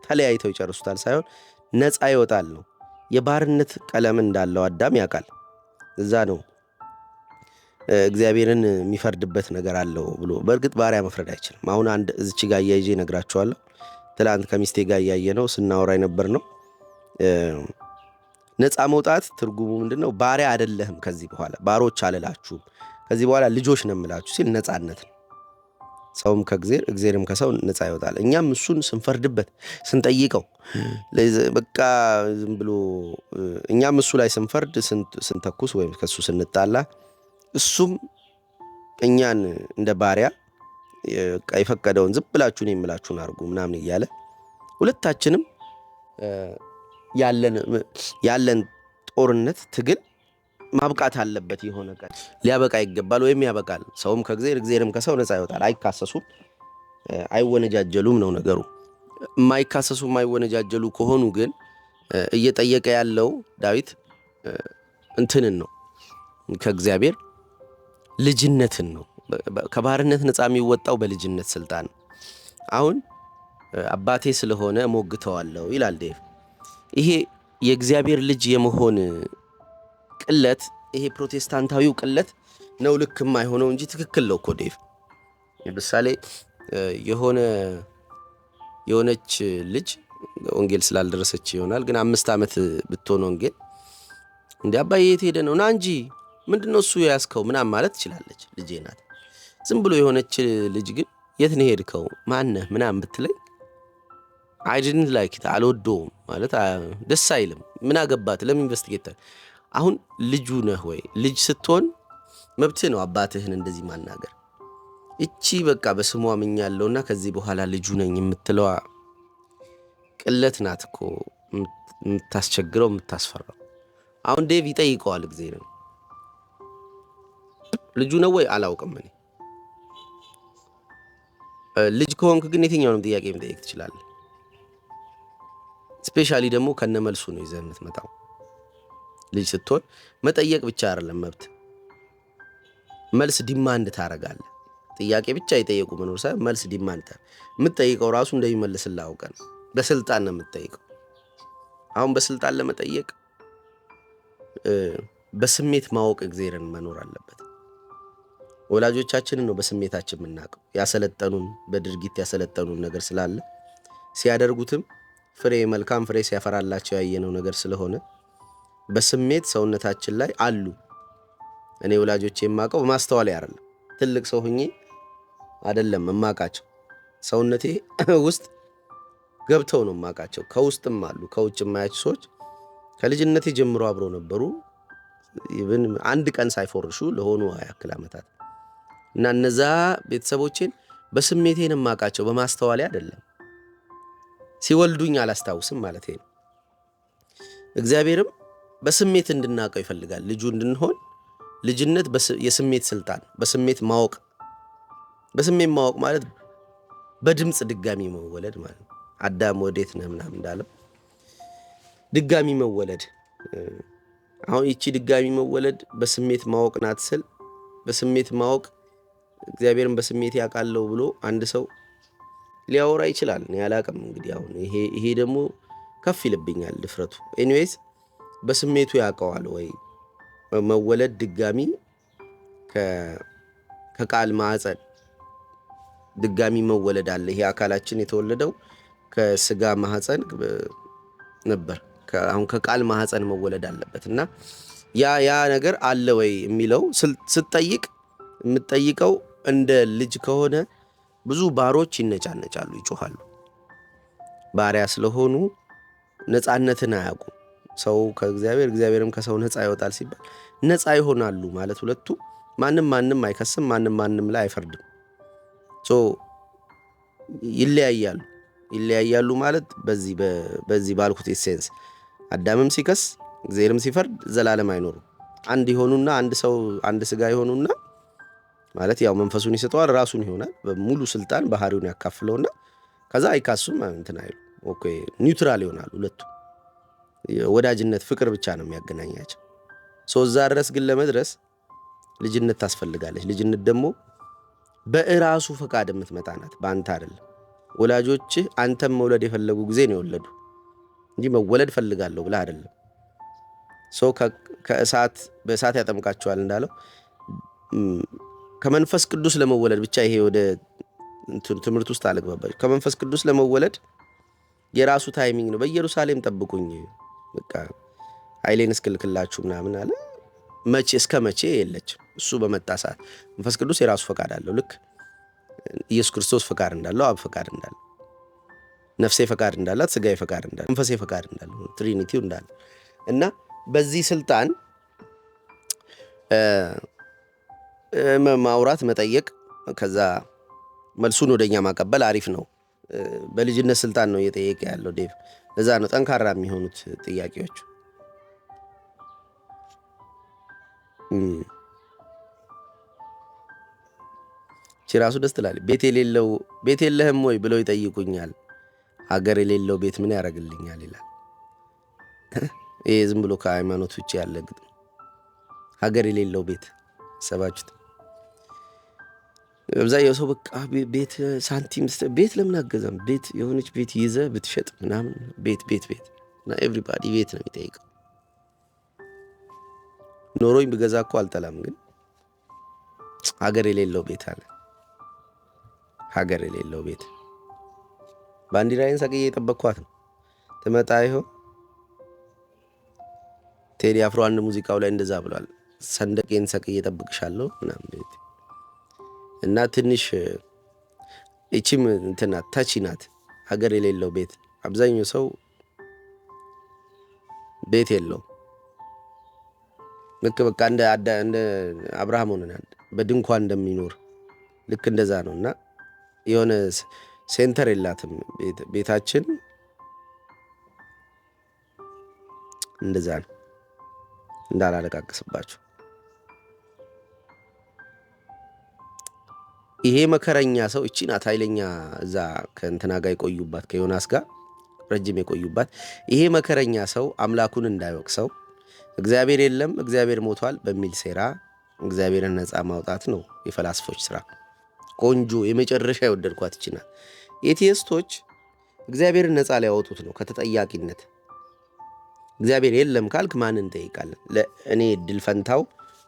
ተለያይተው ይጨርሱታል ሳይሆን ነፃ ይወጣል ነው። የባርነት ቀለም እንዳለው አዳም ያውቃል። እዛ ነው እግዚአብሔርን የሚፈርድበት ነገር አለው ብሎ። በእርግጥ ባሪያ መፍረድ አይችልም። አሁን አንድ እዚች ጋር እያይዤ እነግራችኋለሁ። ትላንት ከሚስቴ ጋር እያየ ነው ስናወራ የነበር ነው። ነፃ መውጣት ትርጉሙ ምንድነው? ባሪያ አይደለህም ከዚህ በኋላ ባሮች አልላችሁም ከዚህ በኋላ ልጆች ነው የምላችሁ ሲል ነፃነት ነው። ሰውም ከእግዚአብሔር እግዚአብሔርም ከሰው ነፃ ይወጣል። እኛም እሱን ስንፈርድበት ስንጠይቀው በቃ ዝም ብሎ እኛም እሱ ላይ ስንፈርድ ስንተኩስ ወይም ከሱ ስንጣላ እሱም እኛን እንደ ባሪያ የፈቀደውን ዝም ብላችሁን የምላችሁን አድርጉ ምናምን እያለ ሁለታችንም ያለን ጦርነት ትግል ማብቃት አለበት። የሆነ ቀን ሊያበቃ ይገባል ወይም ያበቃል። ሰውም ከእግዚአብሔር እግዚአብሔርም ከሰው ነፃ ይወጣል። አይካሰሱም፣ አይወነጃጀሉም ነው ነገሩ። የማይካሰሱ የማይወነጃጀሉ ከሆኑ ግን እየጠየቀ ያለው ዳዊት እንትንን ነው፣ ከእግዚአብሔር ልጅነትን ነው። ከባርነት ነፃ የሚወጣው በልጅነት ስልጣን ነው። አሁን አባቴ ስለሆነ ሞግተዋለሁ ይላል ዴቭ። ይሄ የእግዚአብሔር ልጅ የመሆን ቅለት፣ ይሄ ፕሮቴስታንታዊው ቅለት ነው ልክ የማይሆነው እንጂ ትክክል ነው እኮ ዴቭ። ለምሳሌ የሆነች ልጅ ወንጌል ስላልደረሰች ይሆናል ግን 5 ዓመት ብትሆን ወንጌል እንዴ አባዬ የት ሄደ ነው ና እንጂ ምንድነው እሱ ያስከው ምናምን ማለት ትችላለች። ልጄ ናት። ዝም ብሎ የሆነች ልጅ ግን የት ነው ሄድከው ማነህ ምናምን ብትለኝ I didn't like it አልወደውም ማለት ደስ አይልም። ምን አገባት? ለምን ኢንቨስቲጌተር? አሁን ልጁ ነህ ወይ? ልጅ ስትሆን መብትህ ነው አባትህን እንደዚህ ማናገር። እቺ በቃ በስሟ ምኛለውና ከዚህ በኋላ ልጁ ነኝ የምትለዋ ቅለት ናት እኮ የምታስቸግረው የምታስፈራው። አሁን ዴቭ ይጠይቀዋል እግዚአብሔር ነው ልጁ ነው ወይ አላውቅም። እኔ ልጅ ከሆንክ ግን የትኛውንም ጥያቄ መጠየቅ ትችላለህ። ስፔሻሊ ደግሞ ከነመልሱ ነው ይዘህ የምትመጣው። ልጅ ስትሆን መጠየቅ ብቻ አይደለም መብት፣ መልስ ዲማንድ ታረጋለህ። ጥያቄ ብቻ የጠየቁ መኖር ሳይሆን መልስ ዲማንድ የምትጠይቀው ራሱ እንደሚመልስልህ አውቀን በስልጣን ነው የምትጠይቀው። አሁን በስልጣን ለመጠየቅ በስሜት ማወቅ እግዚአብሔርን መኖር አለበት። ወላጆቻችንን ነው በስሜታችን የምናውቀው። ያሰለጠኑን በድርጊት ያሰለጠኑን ነገር ስላለ ሲያደርጉትም ፍሬ መልካም ፍሬ ሲያፈራላቸው ያየነው ነገር ስለሆነ በስሜት ሰውነታችን ላይ አሉ። እኔ ወላጆቼ የማውቀው በማስተዋል አይደለም፣ ትልቅ ሰው ሆኜ አይደለም የማውቃቸው። ሰውነቴ ውስጥ ገብተው ነው የማውቃቸው። ከውስጥም አሉ፣ ከውጭ የማያቸው ሰዎች ከልጅነቴ ጀምሮ አብረው ነበሩ። ኢቭን አንድ ቀን ሳይፎርሹ ለሆኑ ያክል ዓመታት እና እነዛ ቤተሰቦቼን በስሜቴን የማውቃቸው በማስተዋል አይደለም። ሲወልዱኝ አላስታውስም ማለት ነው። እግዚአብሔርም በስሜት እንድናውቀው ይፈልጋል። ልጁ እንድንሆን ልጅነት የስሜት ስልጣን፣ በስሜት ማወቅ። በስሜት ማወቅ ማለት በድምፅ ድጋሚ መወለድ ማለት ነው። አዳም ወዴት ነህ ምናምን እንዳለው ድጋሚ መወለድ። አሁን ይቺ ድጋሚ መወለድ በስሜት ማወቅ ናት ስል በስሜት ማወቅ እግዚአብሔርን በስሜት ያውቃለው ብሎ አንድ ሰው ሊያወራ ይችላል። እኔ አላውቅም። እንግዲህ አሁን ይሄ ደግሞ ከፍ ይልብኛል ድፍረቱ። ኤኒዌይስ በስሜቱ ያውቀዋል ወይ? መወለድ ድጋሚ ከቃል ማህፀን ድጋሚ መወለድ አለ። ይሄ አካላችን የተወለደው ከስጋ ማህፀን ነበር። አሁን ከቃል ማህፀን መወለድ አለበት እና ያ ነገር አለ ወይ የሚለው ስትጠይቅ የምትጠይቀው እንደ ልጅ ከሆነ ብዙ ባሮች ይነጫነጫሉ፣ ይጮኻሉ። ባሪያ ስለሆኑ ነፃነትን አያውቁም። ሰው ከእግዚአብሔር እግዚአብሔርም ከሰው ነፃ ይወጣል ሲባል ነፃ ይሆናሉ ማለት ሁለቱ ማንም አይከስም፣ ማንም ላይ አይፈርድም። ይለያያሉ ማለት በዚህ ባልኩት ሴንስ አዳምም ሲከስ እግዚአብሔርም ሲፈርድ ዘላለም አይኖሩም። አንድ ይሆኑና አንድ ስጋ ይሆኑና ማለት ያው መንፈሱን ይሰጠዋል፣ ራሱን ይሆናል፣ በሙሉ ስልጣን ባህሪውን ያካፍለውና ከዛ አይካሱም እንትን አይሉ። ኦኬ ኒውትራል ይሆናሉ ሁለቱ። ወዳጅነት ፍቅር ብቻ ነው የሚያገናኛቸው። እዛ ድረስ ግን ለመድረስ ልጅነት ታስፈልጋለች። ልጅነት ደግሞ በእራሱ ፈቃድ የምትመጣ ናት፣ በአንተ አይደለም። ወላጆችህ አንተም መውለድ የፈለጉ ጊዜ ነው የወለዱ እንጂ መወለድ ፈልጋለሁ ብለህ አይደለም። በእሳት ያጠምቃቸዋል እንዳለው ከመንፈስ ቅዱስ ለመወለድ ብቻ ይሄ ወደ ትምህርት ውስጥ አልገባባችሁ። ከመንፈስ ቅዱስ ለመወለድ የራሱ ታይሚንግ ነው። በኢየሩሳሌም ጠብቁኝ በቃ ኃይሌን እስክልክላችሁ ምናምን አለ። እስከ መቼ የለችም። እሱ በመጣ ሰዓት መንፈስ ቅዱስ የራሱ ፈቃድ አለው። ልክ ኢየሱስ ክርስቶስ ፈቃድ እንዳለው፣ አብ ፈቃድ እንዳለው፣ ነፍሴ ፈቃድ እንዳላት፣ ስጋዬ ፈቃድ እንዳለው፣ መንፈሴ ፈቃድ እንዳለው፣ ትሪኒቲው እንዳለው እና በዚህ ስልጣን ማውራት መጠየቅ፣ ከዛ መልሱን ወደኛ ማቀበል አሪፍ ነው። በልጅነት ስልጣን ነው እየጠየቀ ያለው ዴቭ። ለዛ ነው ጠንካራ የሚሆኑት ጥያቄዎች። ራሱ ደስ ትላለች። ቤት የለህም ወይ ብለው ይጠይቁኛል፣ ሀገር የሌለው ቤት ምን ያደርግልኛል ይላል። ይሄ ዝም ብሎ ከሃይማኖት ውጭ ያለ ግጥም። ሀገር የሌለው ቤት ሰባችሁት። አብዛኛው ሰው በቃ ቤት ሳንቲም ቤት ለምን አገዛም፣ ቤት የሆነች ቤት ይዘህ ብትሸጥ ምናምን ቤት እና ኤቭሪባዲ ቤት ነው የሚጠይቀው። ኖሮኝ ብገዛ እኮ አልጠላም፣ ግን ሀገር የሌለው ቤት አለ። ሀገር የሌለው ቤት ባንዲራዬን ሰቅዬ የጠበቅኳት ነው። ትመጣ ይሆን? ቴዲ አፍሮ አንድ ሙዚቃው ላይ እንደዛ ብሏል። ሰንደቄን ሰቅዬ እጠብቅሻለሁ ምናምን ቤት እና ትንሽ እቺም እንትና ታቺ ናት። ሀገር የሌለው ቤት። አብዛኛው ሰው ቤት የለው። ልክ በቃ እንደ አብርሃም ሆነናል በድንኳን እንደሚኖር ልክ እንደዛ ነው። እና የሆነ ሴንተር የላትም ቤታችን። እንደዛ ነው። እንዳላለቃቅስባችሁ። ይሄ መከረኛ ሰው እቺ ናት ኃይለኛ። እዛ ከእንትና ጋር የቆዩባት ከዮናስ ጋር ረጅም የቆዩባት። ይሄ መከረኛ ሰው አምላኩን እንዳይወቅሰው እግዚአብሔር የለም እግዚአብሔር ሞቷል በሚል ሴራ እግዚአብሔርን ነፃ ማውጣት ነው የፈላስፎች ስራ። ቆንጆ የመጨረሻ የወደድኳት እቺ ናት። ኤቲስቶች እግዚአብሔርን ነፃ ሊያወጡት ነው ከተጠያቂነት። እግዚአብሔር የለም ካልክ ማንን እንጠይቃለን? ለእኔ እድል ፈንታው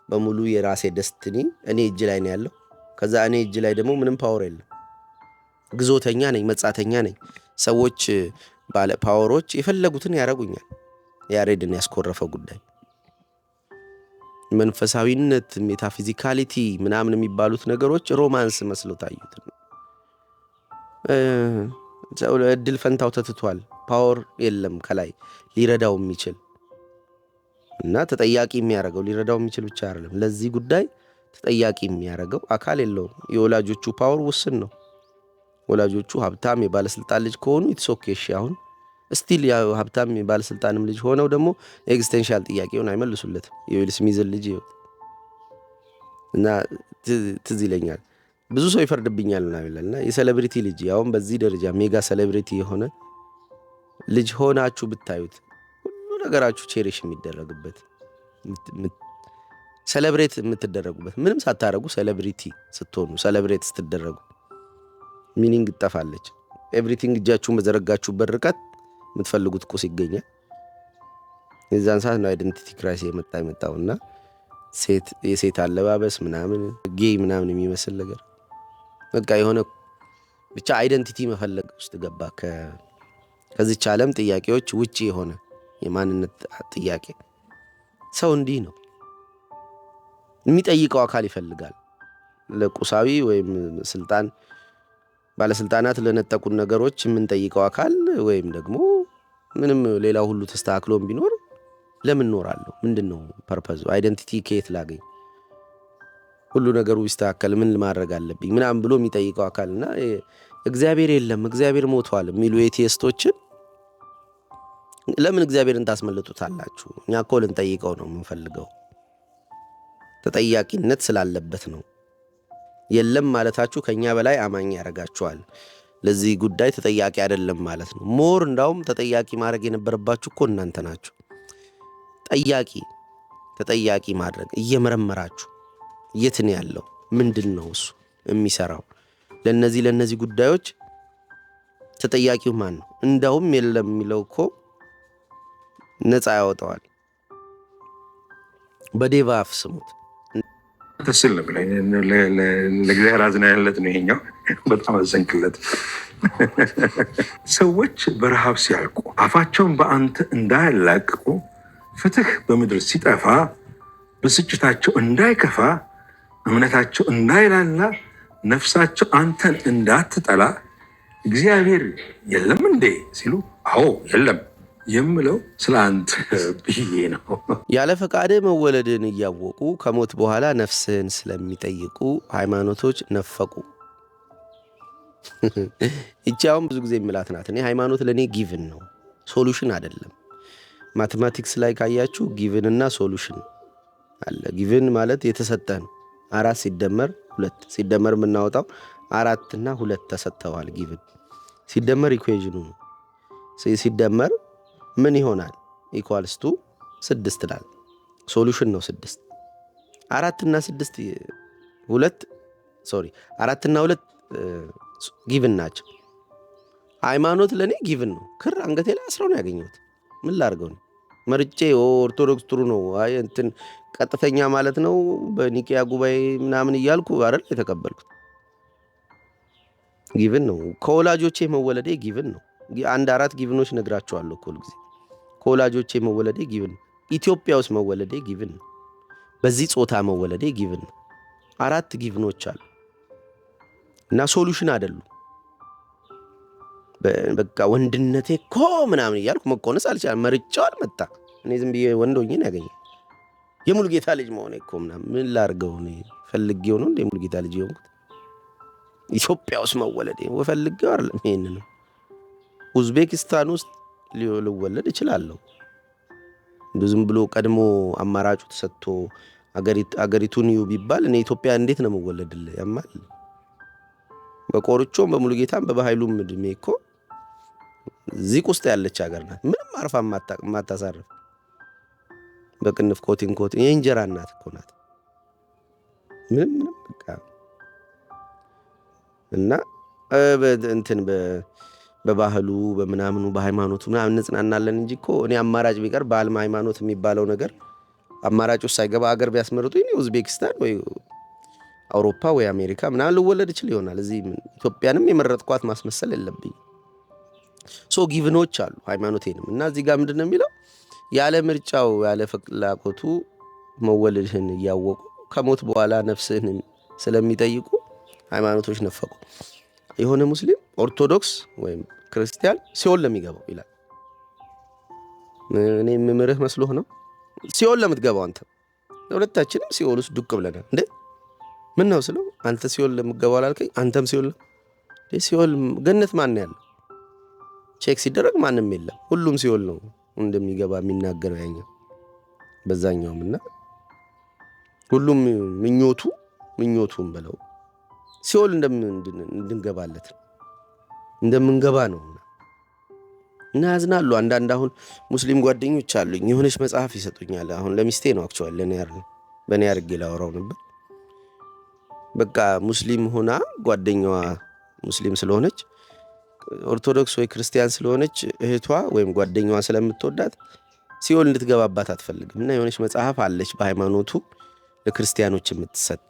በሙሉ የራሴ ደስትኒ እኔ እጅ ላይ ነው ያለው። ከዛ እኔ እጅ ላይ ደግሞ ምንም ፓወር የለም። ግዞተኛ ነኝ፣ መጻተኛ ነኝ። ሰዎች ባለ ፓወሮች የፈለጉትን ያረጉኛል። ያሬድን ያስኮረፈው ጉዳይ መንፈሳዊነት፣ ሜታፊዚካሊቲ ምናምን የሚባሉት ነገሮች ሮማንስ መስለው ታዩት። እድል ፈንታው ተትቷል። ፓወር የለም ከላይ ሊረዳው የሚችል እና ተጠያቂ የሚያደርገው ሊረዳው የሚችል ብቻ አይደለም፣ ለዚህ ጉዳይ ተጠያቂ የሚያደርገው አካል የለውም። የወላጆቹ ፓወር ውስን ነው። ወላጆቹ ሀብታም የባለስልጣን ልጅ ከሆኑ ኢትሶኬሽ አሁን ስቲል ሀብታም የባለስልጣንም ልጅ ሆነው ደግሞ ኤግዚስቴንሻል ጥያቄውን አይመልሱለትም። የዊል ስሚዝን ልጅ እና ትዝ ይለኛል ብዙ ሰው ይፈርድብኛል እና የሴሌብሪቲ ልጅ ያውም በዚህ ደረጃ ሜጋ ሴሌብሪቲ የሆነ ልጅ ሆናችሁ ብታዩት ሁሉ ነገራችሁ ቼሪሽ የሚደረግበት ሴሌብሬት የምትደረጉበት ምንም ሳታረጉ ሴሌብሪቲ ስትሆኑ ሴሌብሬት ስትደረጉ ሚኒንግ ትጠፋለች። ኤቭሪቲንግ እጃችሁን በዘረጋችሁበት ርቀት የምትፈልጉት ቁስ ይገኛል። የዛን ሰዓት ነው አይደንቲቲ ክራይሲስ የመጣውና የሴት አለባበስ ምናምን ጌይ ምናምን የሚመስል ነገር በቃ የሆነ ብቻ አይደንቲቲ መፈለግ ውስጥ ገባ። ከዚች ዓለም ጥያቄዎች ውጪ የሆነ የማንነት ጥያቄ። ሰው እንዲህ ነው የሚጠይቀው አካል ይፈልጋል። ለቁሳዊ ወይም ስልጣን ባለስልጣናት ለነጠቁን ነገሮች የምንጠይቀው አካል ወይም ደግሞ ምንም ሌላው ሁሉ ተስተካክሎም ቢኖር ለምን ኖራለሁ? ምንድነው ፐርፐዙ? አይደንቲቲ ከየት ላገኝ? ሁሉ ነገሩ ይስተካከል ምን ማድረግ አለብኝ ምናምን ብሎ የሚጠይቀው አካልና እግዚአብሔር የለም እግዚአብሔር ሞቷል የሚሉ ኤቲስቶችን ለምን እግዚአብሔርን ታስመልጡታላችሁ? እኛ እኮ ልንጠይቀው ነው የምንፈልገው። ተጠያቂነት ስላለበት ነው። የለም ማለታችሁ ከኛ በላይ አማኝ ያደርጋችኋል። ለዚህ ጉዳይ ተጠያቂ አይደለም ማለት ነው። ሞር እንዳውም ተጠያቂ ማድረግ የነበረባችሁ እኮ እናንተ ናችሁ። ተጠያቂ ማድረግ እየመረመራችሁ የት ነው ያለው? ምንድነው እሱ የሚሰራው? ለነዚህ ጉዳዮች ተጠያቂው ማን ነው? እንዳውም የለም የሚለው እኮ ነፃ ያወጣዋል። በዴቫ አፍ ስሙት። ተስል ነው ብለኝ ለእግዚአብሔር አዝናለት ነው ይሄኛው። በጣም አዘንክለት። ሰዎች በረሃብ ሲያልቁ አፋቸውን በአንተ እንዳያላቅቁ ፍትህ በምድር ሲጠፋ ብስጭታቸው እንዳይከፋ እምነታቸው እንዳይላላ ነፍሳቸው አንተን እንዳትጠላ እግዚአብሔር የለም እንዴ ሲሉ አዎ የለም የምለው ስለ አንተ ብዬ ነው። ያለ ፈቃድ መወለድን እያወቁ ከሞት በኋላ ነፍስህን ስለሚጠይቁ ሃይማኖቶች ነፈቁ። ይቻውም ብዙ ጊዜ የምላት ናት። እኔ ሃይማኖት ለእኔ ጊቭን ነው፣ ሶሉሽን አይደለም። ማቴማቲክስ ላይ ካያችሁ ጊቭን እና ሶሉሽን አለ። ጊቭን ማለት የተሰጠህ ነው። 4 ሲደመር 2 ሲደመር የምናወጣው 4 እና 2 ተሰጥተዋል። ጊቭን ሲደመር ኢኩዌዥኑ ነው። ሲደመር ምን ይሆናል? ኢኳልስ ቱ 6 ይላል። ሶሉሽን ነው 6። 4 እና 2 ጊቭን ናቸው። ሃይማኖት ለእኔ ጊቭን ነው። ክር አንገቴ ላይ አስረው ነው ያገኘሁት። ምን ላድርገው ነው? መርጬ ኦርቶዶክስ ጥሩ ነው አይ እንትን ቀጥተኛ ማለት ነው በኒቂያ ጉባኤ ምናምን እያልኩ አይደል የተቀበልኩት። ጊቭን ነው። ከወላጆቼ መወለዴ ጊቭን ነው። 4 ጊቭኖች ነግራቸዋለሁ እኮ ጊዜ። ከወላጆቼ መወለዴ ጊቭን ነው። ኢትዮጵያ ውስጥ መወለዴ ጊቭን ነው። በዚህ ጾታ መወለዴ ጊቭን ነው። 4 ጊቭኖች አሉ እና ሶሉሽን አይደሉም። በቃ ወንድነቴ እኮ ምናምን እያልኩ መቆነስ አልቻለም። መርጫው አልመጣ። እኔ ዝም ብዬ ወንድ ሆኜ ነው ያገኘኝ። የሙሉጌታ ልጅ መሆኔ እኮ ምናምን ምን ላድርገው? እኔ ፈልጌው ነው እንደ የሙሉጌታ ልጅ የሆንኩት። ኢትዮጵያ ውስጥ መወለዴ ወፈልጌው አይደለም። ይሄን ነው ኡዝቤኪስታን ውስጥ ልወለድ እችላለሁ። ዝም ብሎ ቀድሞ አማራጩ ተሰጥቶ አገሪቱን ይው ቢባል እኔ ኢትዮጵያ እንዴት ነው መወለድልህ? ያማል። በቆርቾም በሙሉጌታም በባህሉም እድሜ እኮ ዚቅ ውስጥ ያለች ሀገር ናት። ምንም አርፋ ማታሳርፍ በቅንፍ ኮቲን የእንጀራ እናት እኮ ናት። ምንም በቃ እና እንትን በባህሉ በምናምኑ በሃይማኖቱ ምናምን እንጽናናለን እንጂ እኮ እኔ አማራጭ ቢቀር በአልማ ሃይማኖት የሚባለው ነገር አማራጭ ውስጥ ሳይገባ ሀገር ቢያስመርጡኝ እኔ ኡዝቤኪስታን ወይ አውሮፓ ወይ አሜሪካ ምናምን ልወለድ ይችል ይሆናል። እዚህ ኢትዮጵያንም የመረጥኳት ማስመሰል የለብኝ። ጊቭኖች አሉ ሃይማኖቴንም እና እዚህ ጋር ምንድን ነው የሚለው? ያለ ምርጫው ያለ ፍላጎቱ መወለድህን እያወቁ ከሞት በኋላ ነፍስህን ስለሚጠይቁ ሃይማኖቶች ነፈቁ። የሆነ ሙስሊም ኦርቶዶክስ ወይም ክርስቲያን ሲኦል ለሚገባው ይላል። እኔ የምምርህ መስሎህ ነው? ሲኦል ለምትገባው አንተ ሁለታችንም ሲኦል ውስጥ ዱቅ ብለናል እንዴ? ምን ነው ስለው አንተ ሲኦል ለምትገባው አላልከኝ? አንተም ሲኦል ነው። ሲኦል ገነት ማን ነው ያለው? ቼክ ሲደረግ ማንም የለም። ሁሉም ሲኦል ነው እንደሚገባ የሚናገረው ያኛው በዛኛውም እና ሁሉም ምኞቱም በለው ሲኦል እንድንገባለት እንደምንገባ ነው። እና ያዝናሉ። አንዳንድ አሁን ሙስሊም ጓደኞች አሉኝ የሆነች መጽሐፍ ይሰጡኛል። አሁን ለሚስቴ ነው አክቹዋሊ በእኔ አድርጌ ላወራው ነበር። በቃ ሙስሊም ሆና ጓደኛዋ ሙስሊም ስለሆነች ኦርቶዶክስ ወይ ክርስቲያን ስለሆነች እህቷ ወይም ጓደኛዋ ስለምትወዳት ሲኦል እንድትገባባት አትፈልግም። እና የሆነች መጽሐፍ አለች በሃይማኖቱ ለክርስቲያኖች የምትሰጥ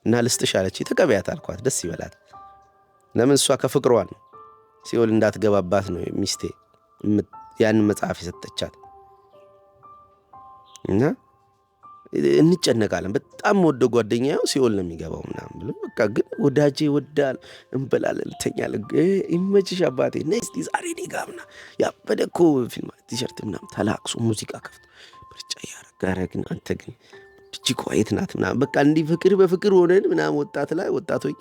እና ልስጥሽ አለች። ተቀበያት አልኳት። ደስ ይበላት። ለምን እሷ ከፍቅሯ ነው ሲኦል እንዳትገባባት ነው ሚስቴ ያንን መጽሐፍ የሰጠቻት። እና እንጨነቃለን። በጣም ወደ ጓደኛዬ ሲኦል ነው የሚገባው ምናምን ብሎ በቃ ግን ወዳጄ ይወዳል፣ እንበላለን፣ እንተኛለን። ይመችሽ አባቴ ነይ እስቲ ዛሬ እኔ ጋር ምናምን ያበደ እኮ ፊልም ቲሸርት ምናምን ተላቅሶ ሙዚቃ ከፍቶ ብርጫ እያረጋረ ግን አንተ ግን እቺ ቋየት ናት ምናምን በቃ እንዲህ ፍቅር በፍቅር ሆነን ምናምን ወጣት ሆኜ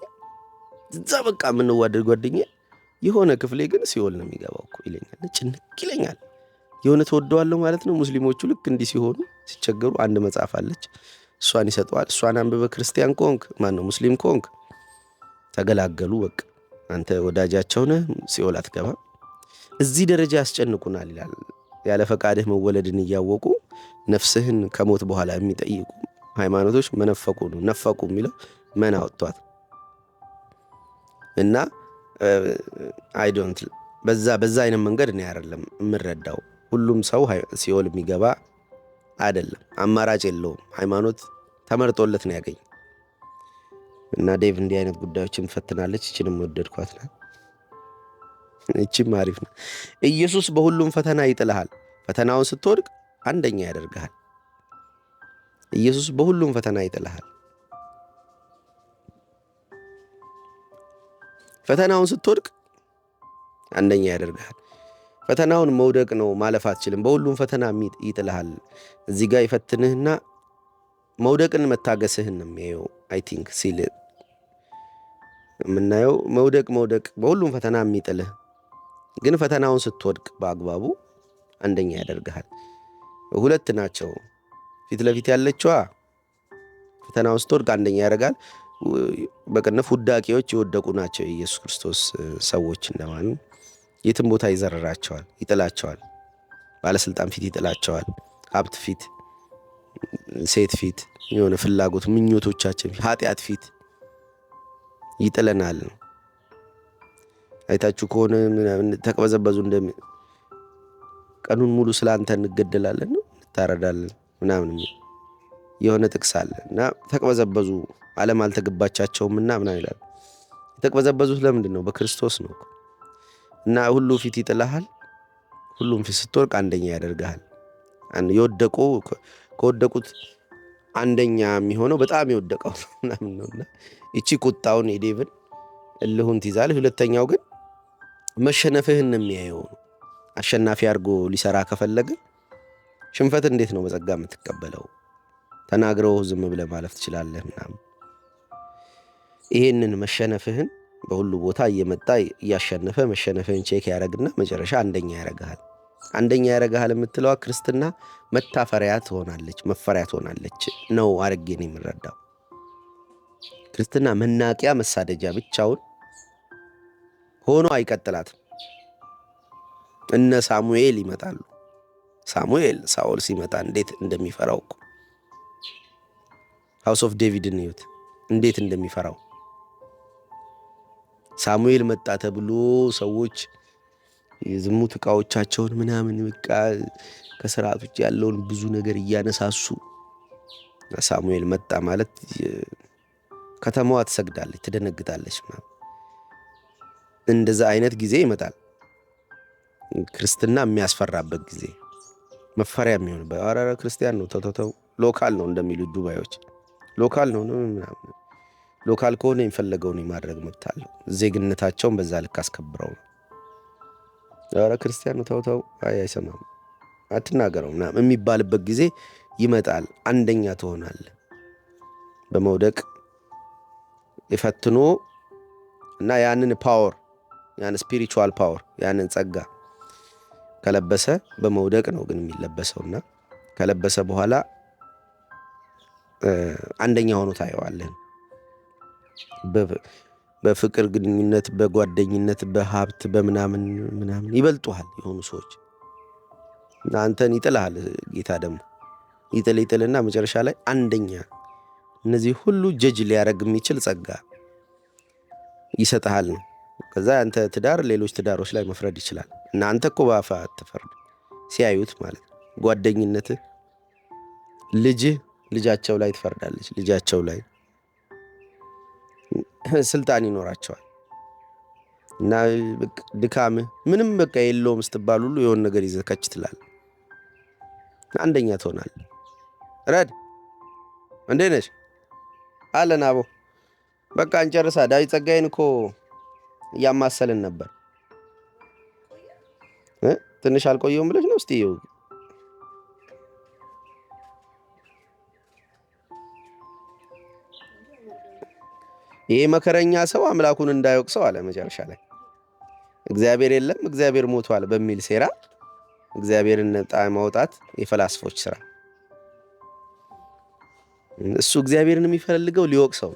እዛ በቃ የምንዋደድ ጓደኛዬ የሆነ ክፍሌ ግን ሲኦል ነው የሚገባው እኮ ይለኛል። ጭንቅ ይለኛል። የሆነ ተወደዋለሁ ማለት ነው። ሙስሊሞቹ ልክ እንዲህ ሲሆኑ ሲቸገሩ አንድ መጽሐፍ አለች፣ እሷን ይሰጠዋል። እሷን አንብበ ክርስቲያን ኮንክ ማነው ሙስሊም ኮንክ ተገላገሉ። በቃ አንተ ወዳጃቸው ነህ፣ ሲኦል አትገባም። እዚህ ደረጃ ያስጨንቁናል ይላል። ያለ ፈቃድህ መወለድን እያወቁ ነፍስህን ከሞት በኋላ የሚጠይቁ ሃይማኖቶች መነፈቁ ነው። ነፈቁ የሚለው መና ወጥቷት እና በዛ አይነት መንገድ እኔ አይደለም የምረዳው። ሁሉም ሰው ሲኦል የሚገባ አይደለም፣ አማራጭ የለውም። ሃይማኖት ተመርጦለት ነው ያገኝ እና ዴቭ እንዲህ አይነት ጉዳዮችን ትፈትናለች። እችንም ወደድኳት ናት። እችም አሪፍ ነው። ኢየሱስ በሁሉም ፈተና ይጥልሃል፣ ፈተናውን ስትወድቅ አንደኛ ያደርግሃል። ኢየሱስ በሁሉም ፈተና ይጥልሃል፣ ፈተናውን ስትወድቅ አንደኛ ያደርግሃል። ፈተናውን መውደቅ ነው ማለፍ አትችልም። በሁሉም ፈተና ይጥልሃል። እዚህ ጋር ይፈትንህና መውደቅን መታገስህን ነው የሚያየው። አይ ቲንክ ሲል የምናየው መውደቅ በሁሉም ፈተና የሚጥልህ ግን ፈተናውን ስትወድቅ በአግባቡ አንደኛ ያደርግሃል። ሁለት ናቸው። ፊት ለፊት ያለችዋ ፈተናውን ስትወድቅ አንደኛ ያደርጋል። በቅንፍ ውዳቂዎች የወደቁ ናቸው የኢየሱስ ክርስቶስ ሰዎች እንደማለት። የትም ቦታ ይዘረራቸዋል፣ ይጥላቸዋል። ባለስልጣን ፊት ይጥላቸዋል፣ ሀብት ፊት፣ ሴት ፊት፣ የሆነ ፍላጎት ምኞቶቻችን፣ ኃጢአት ፊት ይጥለናል። አይታችሁ ከሆነ ተቅበዘበዙ ቀኑን ሙሉ ስለ አንተ እንገደላለን ነው እንታረዳለን ምናምን የሆነ ጥቅስ አለ እና ተቅበዘበዙ ዓለም አልተገባቻቸውም እና ምናምን ይላል። የተቅበዘበዙት ለምንድን ነው? በክርስቶስ ነው እና ሁሉ ፊት ይጥልሃል። ሁሉም ፊት ስትወርቅ አንደኛ ያደርግሃል። ከወደቁት አንደኛ የሚሆነው በጣም የወደቀው ነው ምናምን ነውና እቺ ቁጣውን የዴቭን እልሁን ትይዛለች። ሁለተኛው ግን መሸነፍህን የሚያየው ነው። አሸናፊ አድርጎ ሊሰራ ከፈለገ ሽንፈት እንዴት ነው በጸጋ የምትቀበለው? ተናግረው ዝም ብለህ ማለፍ ትችላለህ ምናምን። ይሄንን መሸነፍህን በሁሉ ቦታ እየመጣ እያሸነፈ መሸነፍህን ቼክ ያደረግና መጨረሻ አንደኛ ያደርግሃል። አንደኛ ያደርግሃል የምትለዋ ክርስትና መታፈሪያ ትሆናለች፣ መፈሪያ ትሆናለች ነው አድርጌ ነው የምረዳው። ክርስትና መናቂያ መሳደጃ ብቻውን ሆኖ አይቀጥላትም። እነ ሳሙኤል ይመጣሉ። ሳኦል ሲመጣ እንዴት እንደሚፈራው እኮ ሃውስ ኦፍ ዴቪድን እዩት፣ እንዴት እንደሚፈራው። ሳሙኤል መጣ ተብሎ ሰዎች የዝሙት ዕቃዎቻቸውን ምናምን በቃ ከስርዓት ውጭ ያለውን ብዙ ነገር እያነሳሱ ሳሙኤል መጣ ማለት ከተማዋ ትሰግዳለች፣ ትደነግጣለች ምናምን። እንደዛ አይነት ጊዜ ይመጣል። ክርስትና የሚያስፈራበት ጊዜ፣ መፈሪያ የሚሆንበት። ኧረ ክርስቲያን ነው ተው ሎካል ነው እንደሚሉ ዱባዮች ሎካል ነው ምናምን። ሎካል ከሆነ የሚፈለገውን የማድረግ መብት አለው። ዜግነታቸውን በዛ ልክ አስከብረው ነው። ኧረ ክርስቲያን ነው ተው አይሰማም አትናገረው ምናምን የሚባልበት ጊዜ ይመጣል። አንደኛ ትሆናለህ። በመውደቅ ይፈትኖ እና ያንን ፓወር፣ ያን ስፒሪቹዋል ፓወር፣ ያንን ጸጋ ከለበሰ በመውደቅ ነው ግን የሚለበሰውና ከለበሰ በኋላ አንደኛ ሆኖ ታየዋለህ። በፍቅር ግንኙነት፣ በጓደኝነት፣ በሀብት፣ በምናምን ይበልጡሃል የሆኑ ሰዎች እና አንተን ይጥልሃል። ጌታ ደግሞ ይጥልና መጨረሻ ላይ አንደኛ እነዚህ ሁሉ ጀጅ ሊያደርግ የሚችል ጸጋ ይሰጥሃል ነው። ከዛ አንተ ትዳር ሌሎች ትዳሮች ላይ መፍረድ ይችላል እና አንተ እኮ በአፋ አትፈርድ ሲያዩት ማለት ነው። ጓደኝነትህ ልጃቸው ላይ ትፈርዳለች። ልጃቸው ላይ ስልጣን ይኖራቸዋል እና ድካምህ ምንም በቃ የለውም ስትባል ሁሉ የሆነ ነገር ይዘከች ትላለህ። አንደኛ ትሆናለህ። ረድ እንዴት ነሽ? አለን አቦ። በቃ እንጨርሳ። ዳዊት ጸጋዬን እኮ እያማሰልን ነበር። ትንሽ አልቆየውም ብለሽ ነው? እስቲ ይሄ መከረኛ ሰው አምላኩን እንዳይወቅሰው አለ መጨረሻ ላይ። እግዚአብሔር የለም እግዚአብሔር ሞቷል በሚል ሴራ እግዚአብሔርን ነጣ ማውጣት የፈላስፎች ስራ። እሱ እግዚአብሔርን የሚፈልገው ሊወቅሰው።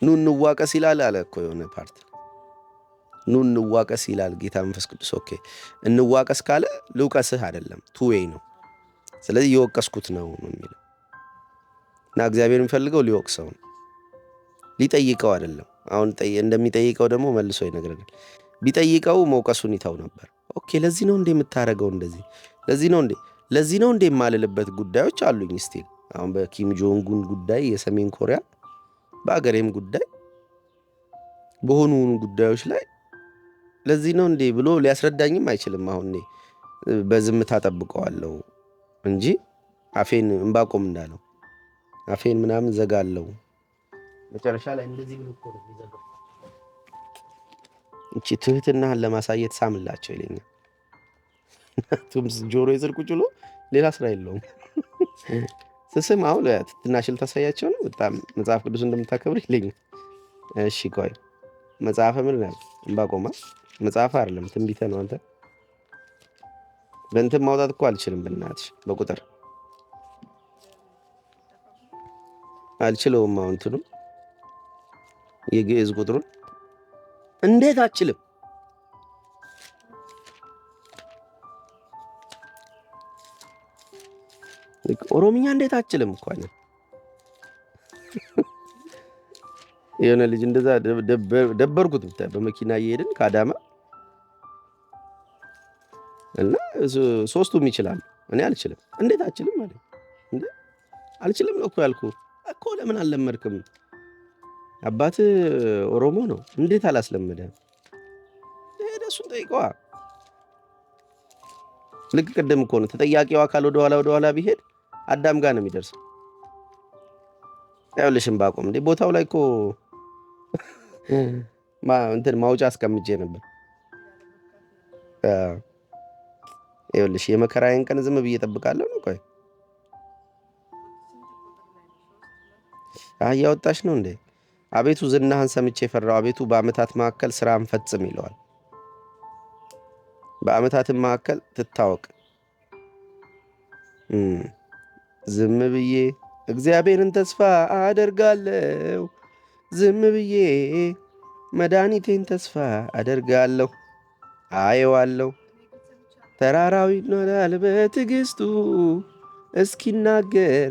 ኑ እንዋቀስ ይላል አለ እኮ የሆነ ፓርት። ኑ እንዋቀስ ይላል ጌታ መንፈስ ቅዱስ። ኦኬ እንዋቀስ ካለ ልውቀስህ አይደለም፣ ቱዌይ ነው። ስለዚህ የወቀስኩት ነው የሚለው እና እግዚአብሔር የሚፈልገው ሊወቅሰው ነው፣ ሊጠይቀው አይደለም። አሁን እንደሚጠይቀው ደግሞ መልሶ ይነግረናል። ቢጠይቀው መውቀሱን ይተው ነበር። ኦኬ ለዚህ ነው እንዴ የምታረገው? እንደዚህ ለዚህ ነው እንዴ የማልልበት ጉዳዮች አሉኝ ስቲል። አሁን በኪም ጆንጉን ጉዳይ፣ የሰሜን ኮሪያ፣ በአገሬም ጉዳይ በሆኑ ጉዳዮች ላይ ለዚህ ነው እንዴ ብሎ ሊያስረዳኝም አይችልም። አሁን እኔ በዝምታ ጠብቀዋለሁ እንጂ አፌን እንባቆም እንዳለው አፌን ምናምን ዘጋለሁ። መጨረሻ ላይ እንደዚህ ብሎ እኮ ነው የሚዘጋው። እቺ ትህትናህን ለማሳየት ሳምላቸው ይለኛል። ቱምስ ጆሮ ይዝር ቁጭ ብሎ ሌላ ስራ የለውም። ስስም አሁን ትናሽል ታሳያቸው ነው። በጣም መጽሐፍ ቅዱስ እንደምታከብር ይለኛል። እሺ ቆይ መጽሐፈ ምን ነው? እንባቆማ መጽሐፍ አይደለም ትንቢተ ነው። አንተ በእንትን ማውጣት እኮ አልችልም። በእናትሽ በቁጥር አልችለውም። አሁን እንትኑ የግዕዝ ቁጥሩን እንዴት አችልም? ኦሮምኛ እንዴት አችልም እኮ አይደል? የሆነ ልጅ እንደዛ ደበርኩት ብታይ በመኪና እየሄድን ከአዳማ እና ሶስቱም ይችላሉ፣ እኔ አልችልም። እንዴት አችልም ማለት እንዴ? አልችልም ነው እኮ ያልኩህ እኮ። ለምን አልለመድክም? አባት ኦሮሞ ነው፣ እንዴት አላስለመደም? ሄደህ እሱን ጠይቀዋ። ልክ ቅድም እኮ ነው ተጠያቂው አካል ወደኋላ ቢሄድ አዳም ጋር ነው የሚደርሰው። ያውልሽ እንባቆም እንዴ ቦታው ላይ እኮ እንትን ማውጫ አስቀምጬ ነበር። ያውልሽ የመከራዬን ቀን ዝም ብዬ እጠብቃለሁ ነው። ቆይ እያወጣሽ ነው እንዴ? አቤቱ ዝናህን ሰምቼ ፈራው። አቤቱ በዓመታት መካከል ስራን ፈጽም ይለዋል። በዓመታትም መካከል ትታወቅ። ዝም ብዬ እግዚአብሔርን ተስፋ አደርጋለሁ። ዝም ብዬ መድኃኒቴን ተስፋ አደርጋለሁ። አየዋለሁ ተራራው ይኖራል በትዕግስቱ እስኪናገር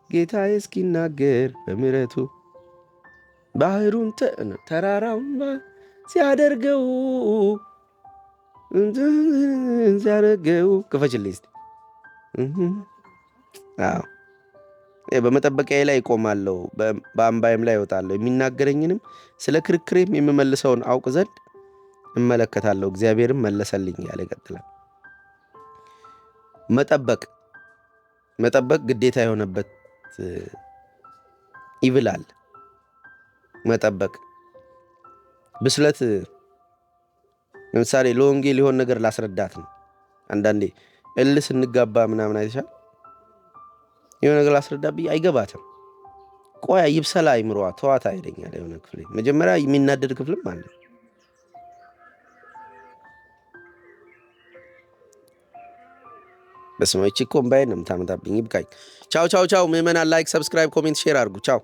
ጌታዬ እስኪናገር በምሕረቱ ባህሩን ተራራውን ሲያደርገው ክፈችልኝ እስኪ። በመጠበቂያዬ ላይ እቆማለሁ፣ በአምባዬም ላይ እወጣለሁ። የሚናገረኝንም ስለ ክርክሬም የምመልሰውን አውቅ ዘንድ እመለከታለሁ። እግዚአብሔርም መለሰልኝ ያለ ይቀጥላል። መጠበቅ ግዴታ የሆነበት ኢቭል አለ። መጠበቅ ብስለት፣ ለምሳሌ ለወንጌል የሆን ነገር ላስረዳት ነው። አንዳንዴ እልህ ስንጋባ ምናምን አይተሻል። የሆነ ነገር ላስረዳ ብዬ አይገባትም። ቆያ ይብሰላ አይምሮዋ ተዋታ ይለኛል። የሆነ ክፍል መጀመሪያ የሚናደድ ክፍልም አለ። በስመ እቺ እኮ እምባዬን ነው የምታመጣብኝ። ይብቃኝ። ቻው ቻው ቻው። ምዕመናን ላይክ፣ ሰብስክራይብ፣ ኮሜንት፣ ሼር አድርጉ። ቻው